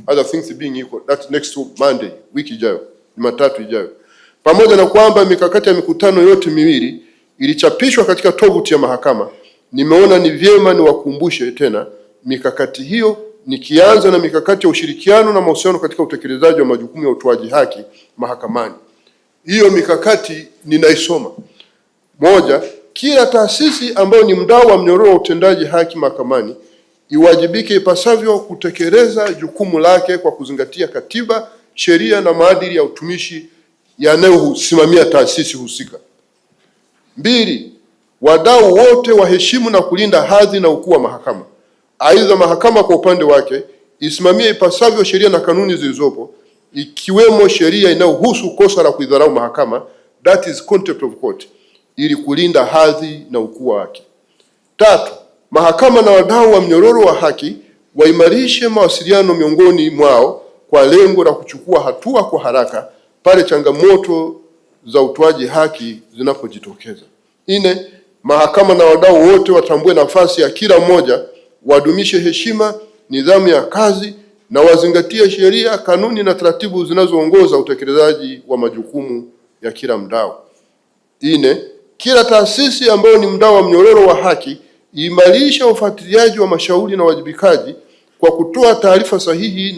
other things being equal, that next Monday, wiki ijayo, Jumatatu ijayo. Pamoja na kwamba mikakati ya mikutano yote miwili ilichapishwa katika tovuti ya mahakama, nimeona ni vyema niwakumbushe tena mikakati hiyo, nikianza na mikakati ya ushirikiano na mahusiano katika utekelezaji wa majukumu ya utoaji haki mahakamani. Hiyo mikakati ninaisoma. Moja, kila taasisi ambayo ni mdau wa mnyororo wa utendaji haki mahakamani iwajibike ipasavyo kutekeleza jukumu lake kwa kuzingatia katiba, sheria na maadili ya utumishi yanayosimamia taasisi husika. Mbili, wadau wote waheshimu na kulinda hadhi na ukuu wa mahakama. Aidha, mahakama kwa upande wake isimamie ipasavyo sheria na kanuni zilizopo, ikiwemo sheria inayohusu kosa la kuidharau mahakama, that is contempt of court, ili kulinda hadhi na ukuu wake. Tatu, mahakama na wadau wa mnyororo wa haki waimarishe mawasiliano miongoni mwao kwa lengo la kuchukua hatua kwa haraka pale changamoto za utoaji haki zinapojitokeza. Nne, mahakama na wadau wote watambue nafasi ya kila mmoja, wadumishe heshima, nidhamu ya kazi na wazingatie sheria, kanuni na taratibu zinazoongoza utekelezaji wa majukumu ya kila mdau. Nne, kila taasisi ambayo ni mdau wa mnyororo wa haki imarisha ufuatiliaji wa mashauri na wajibikaji kwa kutoa taarifa sahihi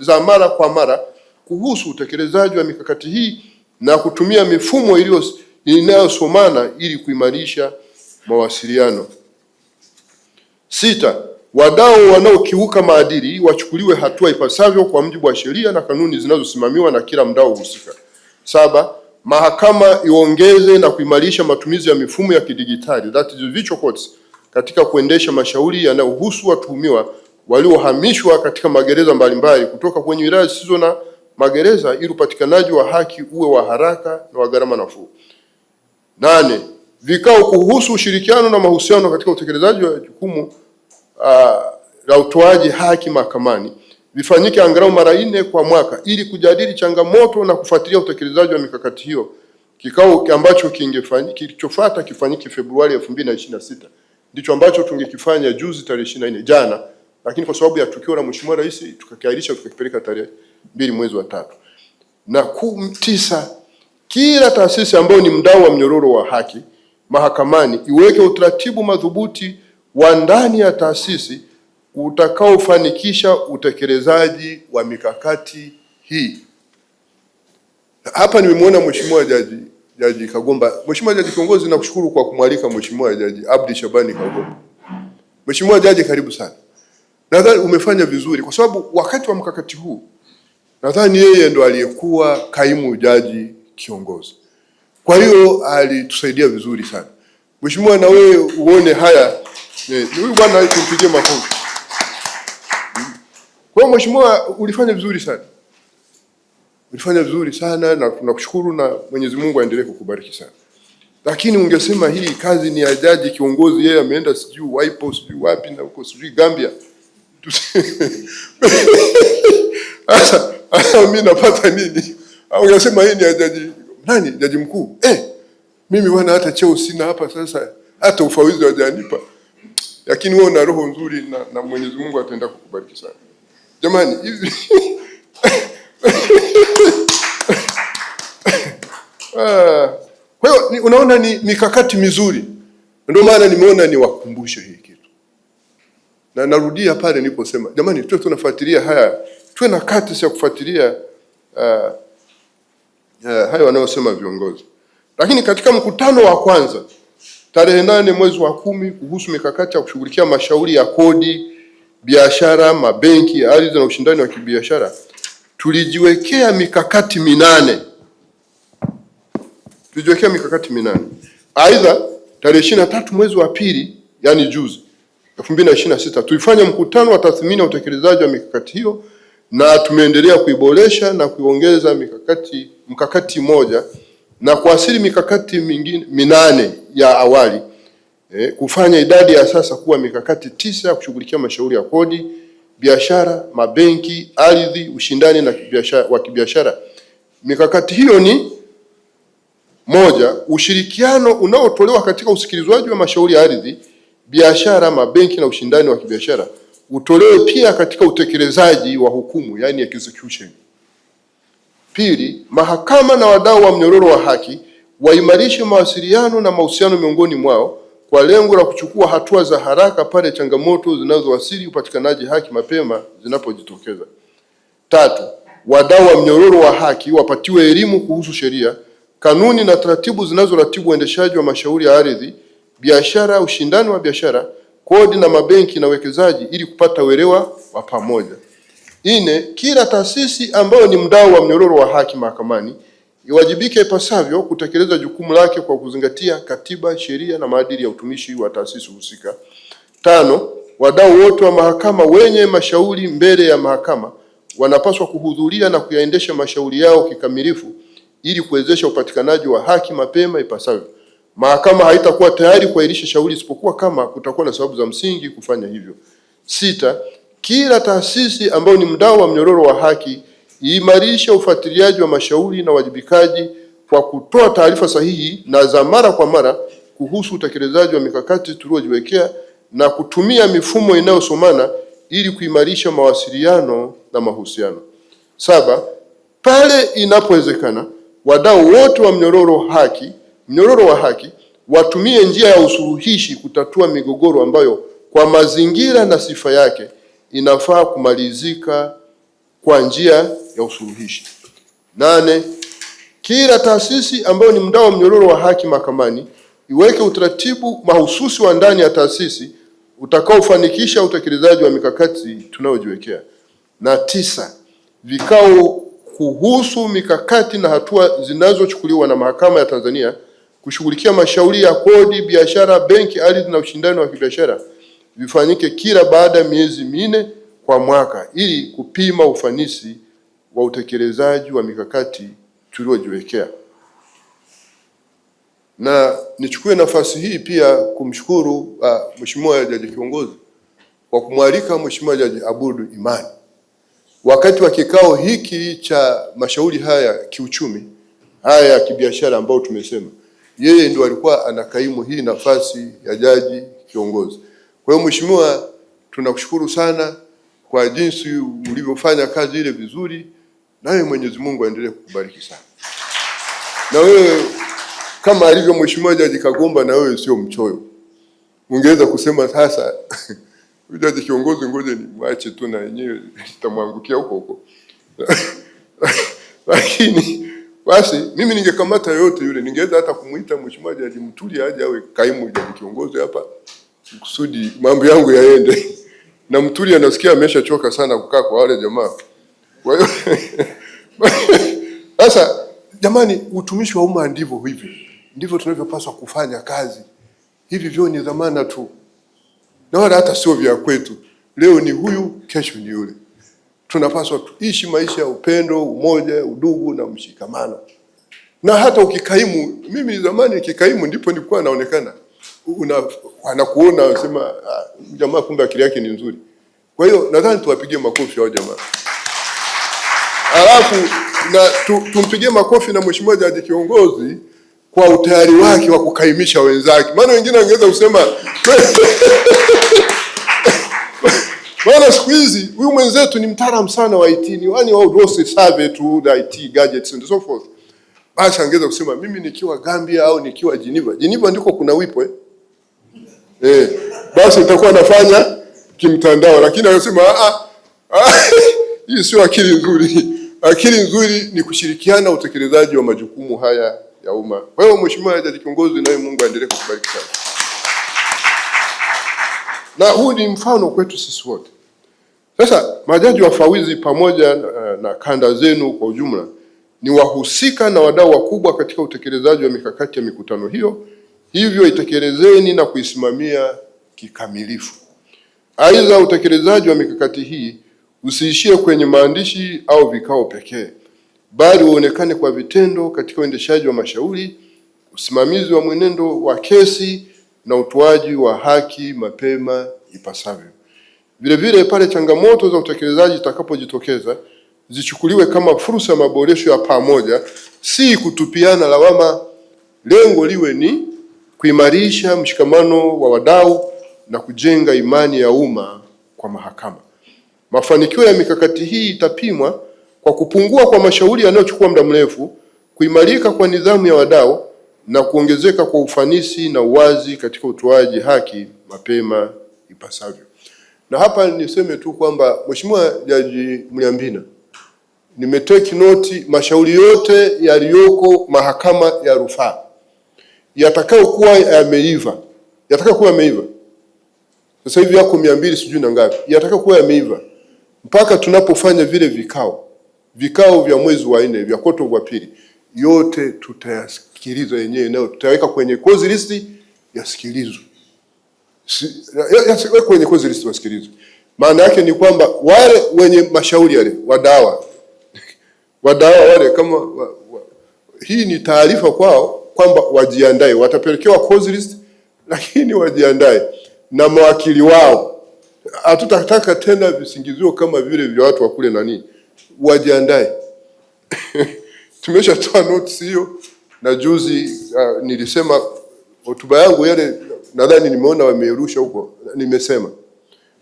za mara kwa mara kuhusu utekelezaji wa mikakati hii na kutumia mifumo inayosomana ili kuimarisha mawasiliano. Sita, wadau wanaokiuka maadili wachukuliwe hatua ipasavyo kwa mujibu wa sheria na kanuni zinazosimamiwa na kila mdau husika. Saba, mahakama iongeze na kuimarisha matumizi ya mifumo ya kidigitali, that is virtual courts, katika kuendesha mashauri yanayohusu watuhumiwa waliohamishwa katika magereza mbalimbali kutoka kwenye wilaya zisizo na magereza ili upatikanaji wa haki uwe wa haraka na wa gharama nafuu. 8, vikao kuhusu ushirikiano na mahusiano katika utekelezaji wa jukumu la utoaji haki mahakamani vifanyike angalau mara 4 kwa mwaka ili kujadili changamoto na kufuatilia utekelezaji wa mikakati hiyo. Kikao ambacho kilichofuata kifanyike Februari 2026 ndicho ambacho tungekifanya juzi tarehe 24 jana, lakini kwa sababu ya tukio la Mheshimiwa Rais tukakairisha tukakipeleka tarehe 2 mwezi wa 3. Na 9, kila taasisi ambayo ni mdau wa mnyororo wa haki mahakamani iweke utaratibu madhubuti wa ndani ya taasisi utakaofanikisha utekelezaji wa mikakati hii. Hapa nimemwona Mheshimiwa Jaji Kagomba. Mheshimiwa Jaji Kiongozi, nakushukuru kwa kumwalika Mheshimiwa Jaji Abdi Shabani Kagomba. Mheshimiwa Jaji, karibu sana. Nadhani umefanya vizuri kwa sababu wakati wa mkakati huu nadhani yeye ndo aliyekuwa kaimu jaji kiongozi. Kwa hiyo alitusaidia vizuri sana. Mheshimiwa, na wewe uone haya. Huyu bwana tumpigie makofi. Kwa hiyo Mheshimiwa, ulifanya vizuri sana. Ulifanya vizuri sana na tunakushukuru na Mwenyezi Mungu aendelee kukubariki sana. Lakini ungesema hii kazi ni ya jaji kiongozi, yeye ameenda sijui Waipo sijui wapi na huko sijui Gambia. Mimi napata nini? Au ungesema hii ni ya jaji nani? Jaji mkuu. Mimi bwana hata cheo sina hapa sasa. hata ufawidhi hajanipa, lakini wewe una roho nzuri na Mwenyezi Mungu ataenda kukubariki sana. Jamani, hivi kwa hiyo unaona ni mikakati mizuri, ndio maana nimeona niwakumbushe hii kitu, na narudia pale niliposema, jamani, tuwe tunafuatilia haya, tuwe na kati ya kufuatilia hayo wanayosema viongozi. Lakini katika mkutano wa kwanza tarehe 8 mwezi wa 10 kuhusu mikakati ya kushughulikia mashauri ya kodi, biashara, mabenki, ardhi na ushindani wa kibiashara, tulijiwekea mikakati 8. Aidha, tarehe 23 mwezi wa 2, yani juzi 2026, tulifanya mkutano wa tathmini ya utekelezaji wa mikakati hiyo, na tumeendelea kuiboresha na kuongeza mkakati moja na kuasili mikakati mingine 8 ya awali, kufanya idadi ya sasa kuwa mikakati 9 ya kushughulikia mashauri ya kodi, biashara, mabenki, ardhi, ushindani na kibiashara. Mikakati hiyo ni: moja, ushirikiano unaotolewa katika usikilizwaji wa mashauri ya ardhi, biashara, mabenki na ushindani wa kibiashara utolewe pia katika utekelezaji wa hukumu, yani execution. Pili, mahakama na wadau wa mnyororo wa haki waimarishe mawasiliano na mahusiano miongoni mwao kwa lengo la kuchukua hatua za haraka pale changamoto zinazowasili upatikanaji haki mapema zinapojitokeza. Tatu, wadau wa mnyororo wa haki wapatiwe elimu kuhusu sheria, kanuni na taratibu zinazoratibu uendeshaji wa mashauri ya ardhi, biashara, ushindani wa biashara, kodi na mabenki na uwekezaji ili kupata uelewa wa pamoja. 4, kila taasisi ambayo ni mdau wa mnyororo wa haki mahakamani iwajibike ipasavyo kutekeleza jukumu lake kwa kuzingatia katiba, sheria na maadili ya utumishi wa taasisi husika. 5, wadau wote wa mahakama wenye mashauri mbele ya mahakama wanapaswa kuhudhuria na kuyaendesha mashauri yao kikamilifu ili kuwezesha upatikanaji wa haki mapema ipasavyo. Mahakama haitakuwa tayari kuahirisha shauri isipokuwa kama kutakuwa na sababu za msingi kufanya hivyo. 6, kila taasisi ambayo ni mdau wa mnyororo wa haki iimarisha ufuatiliaji wa mashauri na wajibikaji kwa kutoa taarifa sahihi na za mara kwa mara kuhusu utekelezaji wa mikakati tuliojiwekea na kutumia mifumo inayosomana ili kuimarisha mawasiliano na mahusiano. 7, pale inapowezekana wadau wote wa mnyororo wa haki watumie njia ya usuluhishi kutatua migogoro ambayo kwa mazingira na sifa yake inafaa kumalizika kwa njia ya usuluhishi. 8, kila taasisi ambayo ni mdau wa mnyororo wa haki mahakamani iweke utaratibu mahususi wa ndani ya taasisi utakaofanikisha utekelezaji wa mikakati tunayojiwekea. Na 9, vikao kuhusu mikakati na hatua zinazochukuliwa na Mahakama ya Tanzania kushughulikia mashauri ya kodi, biashara, benki, ardhi na ushindani wa kibiashara vifanyike kila baada ya miezi 4 kwa mwaka ili kupima ufanisi wa utekelezaji wa mikakati tuliojiwekea. Na nichukue nafasi hii pia kumshukuru Mheshimiwa Jaji Kiongozi kwa kumwalika Mheshimiwa Jaji Abudu Imani wakati wa kikao hiki cha mashauri haya kiuchumi, haya ya kibiashara ambao tumesema. Yeye ndio alikuwa anakaimu hii nafasi ya Jaji Kiongozi. Kwa hiyo Mheshimiwa, tunakushukuru sana kwa jinsi ulivyofanya kazi ile vizuri, nawe Mwenyezi Mungu aendelee kukubariki sana. Na wewe kama alivyo Mheshimiwa Jaji Kagomba, na wewe sio mchoyo. Ungeweza kusema sasa Jaji Kiongozi ngoje ni mwache tu na yenyewe itamwangukia huko. Lakini basi mimi ningekamata yote yule, ningeweza hata kumuita Mheshimiwa Jaji Mtuli aje awe kaimu Jaji Kiongozi hapa kusudi mambo yangu yaende. Na Mtuli anasikia ameshachoka sana kukaa kwa wale jamaa. Kwa hiyo sasa jamani, utumishi wa umma ndivyo hivi. Ndivyo tunavyopaswa kufanya kazi. Hivi vyo ni dhamana tu. Na wala hata sio vya kwetu. Leo ni huyu, kesho ni yule. Tunapaswa tuishi maisha ya upendo, umoja, udugu na mshikamano. Na hata ukikaimu, mimi zamani nikikaimu ndipo nilikuwa naonekana. Anakuona unasema jamaa kumbe akili yake ni nzuri. Kwa hiyo nadhani tuwapigie makofi hao jamaa. Alafu na tumpigie makofi na Mheshimiwa Jaji Kiongozi kwa utayari wake wa kukaimisha wenzake. Maana wengine wangeweza kusema maana siku hizi huyu mwenzetu ni mtaalamu sana wa IT, ni wani wa udose survey to the IT gadgets and so forth. Basi angeweza kusema mimi nikiwa Gambia au nikiwa Geneva. Geneva ndiko kuna wipo basi nitakuwa nafanya kimtandao, lakini anasema hii sio akili nzuri. Akili nzuri ni kushirikiana utekelezaji wa majukumu haya ya umma. Kwa hiyo Mheshimiwa Jaji Kiongozi, naye Mungu aendelee kukubariki sana. Na huu ni mfano kwetu sisi wote. Sasa majaji wafawidhi pamoja na kanda zenu kwa ujumla ni wahusika na wadau wakubwa katika utekelezaji wa mikakati ya mikutano hiyo, hivyo itekelezeni na kuisimamia kikamilifu. Aidha, utekelezaji wa mikakati hii usiishie kwenye maandishi au vikao pekee, bali uonekane kwa vitendo katika uendeshaji wa mashauri, usimamizi wa mwenendo wa kesi na utoaji wa haki mapema ipasavyo. Vile pale changamoto za utekelezaji zitakapojitokeza, zichukuliwe kama fursa ya maboresho ya pamoja, si kutupiana lawama. Lengo liwe ni kuimarisha mshikamano wa wadau na kujenga imani ya umma kwa mahakama. Mafanikio ya mikakati hii itapimwa kwa kupungua kwa mashauri yanayochukua muda mrefu, kuimarika kwa nidhamu ya wadau na kuongezeka kwa ufanisi na uwazi katika utoaji haki mapema ipasavyo. Na hapa niseme tu kwamba Mheshimiwa Jaji Mliambina, nimeteki noti mashauri yote yaliyoko mahakama ya rufaa yatakayokuwa yameiva, sasa hivi yako 200 sijui na ngapi, yatakayokuwa yameiva mpaka tunapofanya vile vikao vya mwezi wa 4 vya koto wa pili, yote tutayasikiliza yenyewe, nao tutaweka kwenye cause list yasikilizwe. Yasiwe kwenye cause list wasikilizwe. Maana yake ni kwamba wale wenye mashauri yale wadawa wale kama hii ni taarifa kwao kwamba wajiandae, watapelekewa cause list, lakini wajiandae na mawakili wao. Hatutataka tena visingizio kama vile vya watu wa kule nani, wajiandae. Tumeshatoa notice hiyo, na juzi nilisema hotuba yangu yale, nadhani nimeona wamerusha huko, nimesema.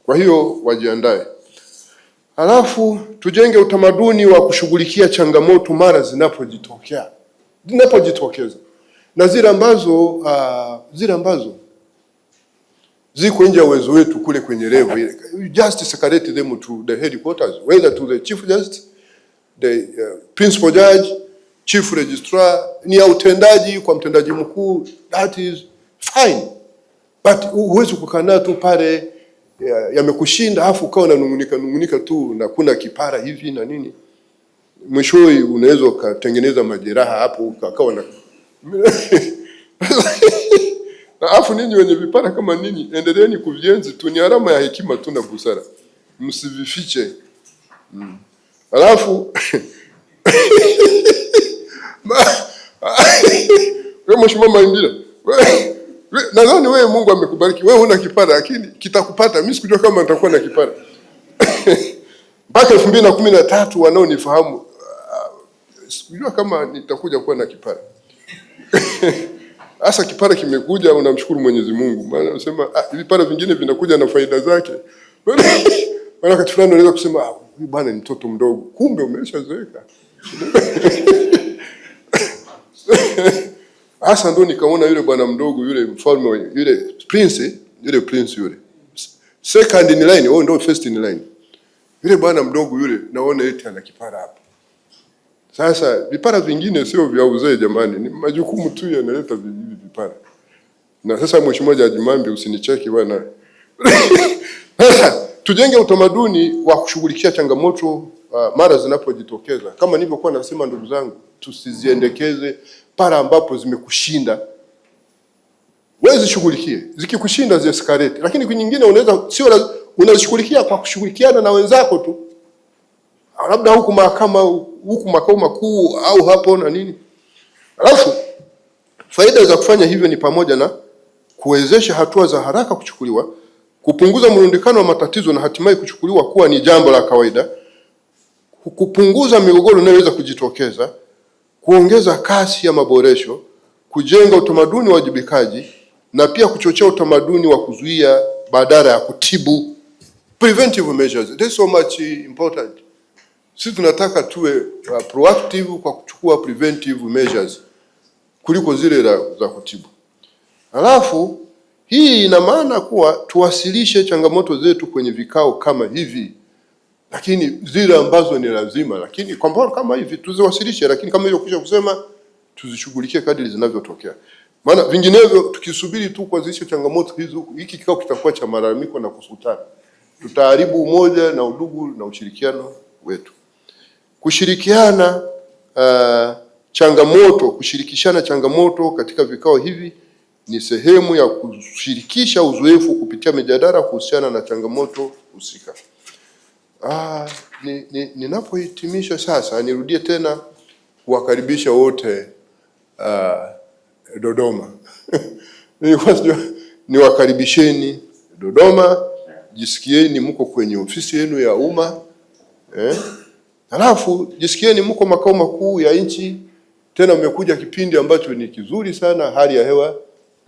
Kwa hiyo wajiandae. Halafu tujenge utamaduni wa kushughulikia changamoto mara zinapojitokeza, na zile ambazo ziko nje ya uwezo wetu kule kwenye level, just escalate them to the headquarters, whether to the chief justice, the principal judge, chief registrar. Ni ya utendaji kwa mtendaji mkuu, that is fine, but huwezi kukaa tu pale yamekushinda afu ukawa unanung'unika tu na kuna kipara hivi na nini, mwishowe unaweza ukatengeneza majeraha hapo ukawa na na afu ninyi wenye vipara kama ninyi, endeleeni kuvienzi tu, ni alama ya hekima tu na busara, msivifiche. Alafu wewe Mheshimiwa Maimbila, nadhani wewe Mungu amekubariki, wewe huna kipara, lakini kitakupata. Mimi sikujua kama nitakuwa na kipara mpaka 2013 wanaonifahamu sikujua kama nitakuja kuwa na kipara. Asa kipara kimekuja, unamshukuru Mwenyezi Mungu. Maana unasema vipara vingine vinakuja na faida zake. Maana wakati fulani unaweza kusema huyu bwana ni mtoto mdogo, kumbe umeshazeeka. Asa ndo nikaona yule bwana mdogo, yule mfalme, yule prince second in line, ndo first in line. Yule bwana mdogo yule naona eti ana kipara hapo. Sasa vipara vingine sio vya uzee jamani, ni majukumu tu yanaleta vipara. Na sasa Mheshimiwa Jaji Mambi, usinicheki bwana. Tujenge utamaduni wa kushughulikia changamoto mara zinapojitokeza. Kama nilivyokuwa nasema, ndugu zangu, tusiziendekeze para ambapo zimekushinda. Wewe zishughulikie, zikikushinda ziescalate. Lakini kwa nyingine unaweza sio unashughulikia kwa kushughulikiana na wenzako tu, labda huku mahakama, huku makao makuu au hapo na nini. Alafu faida za kufanya hivyo ni pamoja na kuwezesha hatua za haraka kuchukuliwa, kupunguza mrundikano wa matatizo na hatimaye kuchukuliwa kuwa ni jambo la kawaida, kupunguza migogoro inayoweza kujitokeza, kuongeza kasi ya maboresho, kujenga utamaduni wa wajibikaji na pia kuchochea utamaduni wa kuzuia badala ya kutibu, preventive measures. This is so much important. Sisi tunataka tuwe proactive kwa kuchukua preventive measures kuliko zile za kutibu. Halafu hii ina maana kuwa tuwasilishe changamoto zetu kwenye vikao kama hivi, lakini zile ambazo ni lazima, lakini kwa mfano kama hivi tuziwasilishe, lakini kama hiyo kisha kusema tuzishughulikie kadri zinavyotokea. Maana vinginevyo tukisubiri tu kuanzisha changamoto hizo, hiki kikao kitakuwa cha malalamiko na kusutana. Tutaharibu umoja na udugu na ushirikiano wetu. Kushirikiana kushirikishana changamoto katika vikao hivi ni sehemu ya kushirikisha uzoefu kupitia mijadala kuhusiana na changamoto husika. Ninapohitimisha sasa, nirudie tena kuwakaribisha wote Dodoma. Niwakaribisheni Dodoma, jisikieni mko kwenye ofisi yenu ya umma, halafu jisikieni mko makao makuu ya nchi. Tena mmekuja kipindi ambacho ni kizuri sana, hali ya hewa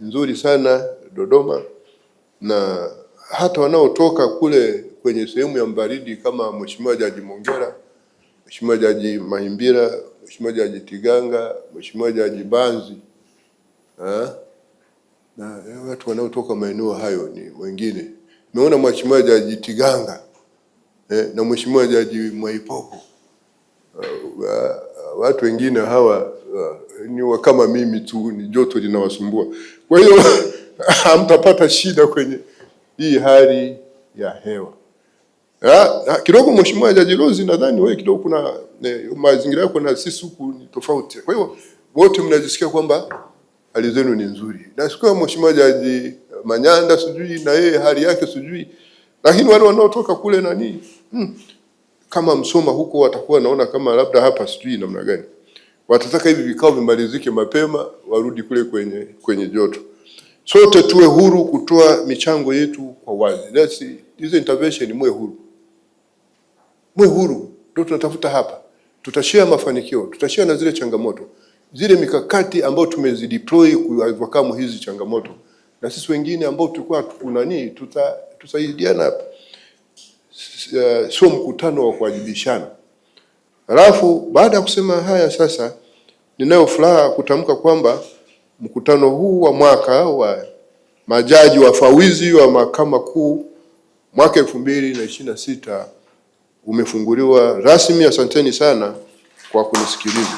nzuri sana Dodoma, na hata wanaotoka kule kwenye sehemu ya baridi kama Mheshimiwa Jaji Mongera, Mheshimiwa Jaji Mahimbira, Mheshimiwa Jaji Tiganga, Mheshimiwa Jaji Banzi, na watu wanaotoka maeneo hayo ni wengine. Nimeona Mheshimiwa Jaji Tiganga na Mheshimiwa Jaji Mwaipopo. Watu wengine hawa ni kama mimi tu, ni joto linawasumbua. Kwa hiyo hamtapata shida kwenye hii hali ya hewa. Kidogo Mheshimiwa Jaji Rose, nadhani wewe kidogo kuna mazingira yako na sisi huku ni tofauti. Kwa hiyo wote mnajisikia kwamba hali zenu ni nzuri. Na siku Mheshimiwa Jaji Manyanda sijui na yeye hali yake sijui. Lakini wale wanaotoka kule nani kama Msoma huko watakuwa naona kama labda hapa sijui namna gani. Watataka hivi vikao vimalizike mapema warudi kule kwenye joto. Sote tuwe huru kutoa michango yetu kwa wazi. Hizo intervention mwe huru. Mwe huru ndio tunatafuta hapa. Tutashare mafanikio, tutashare na zile changamoto. Zile mikakati ambayo tumezideploy kuwakamu hizi changamoto. Na sisi wengine ambao tulikuwa tutasaidiana, sio mkutano wa kuwajibishana. Halafu baada ya kusema haya sasa, ninayo furaha kutamka kwamba mkutano huu wa mwaka wa majaji wafawizi wa Mahakama Kuu mwaka 2026 umefunguliwa rasmi. Asanteni sana kwa kunisikiliza.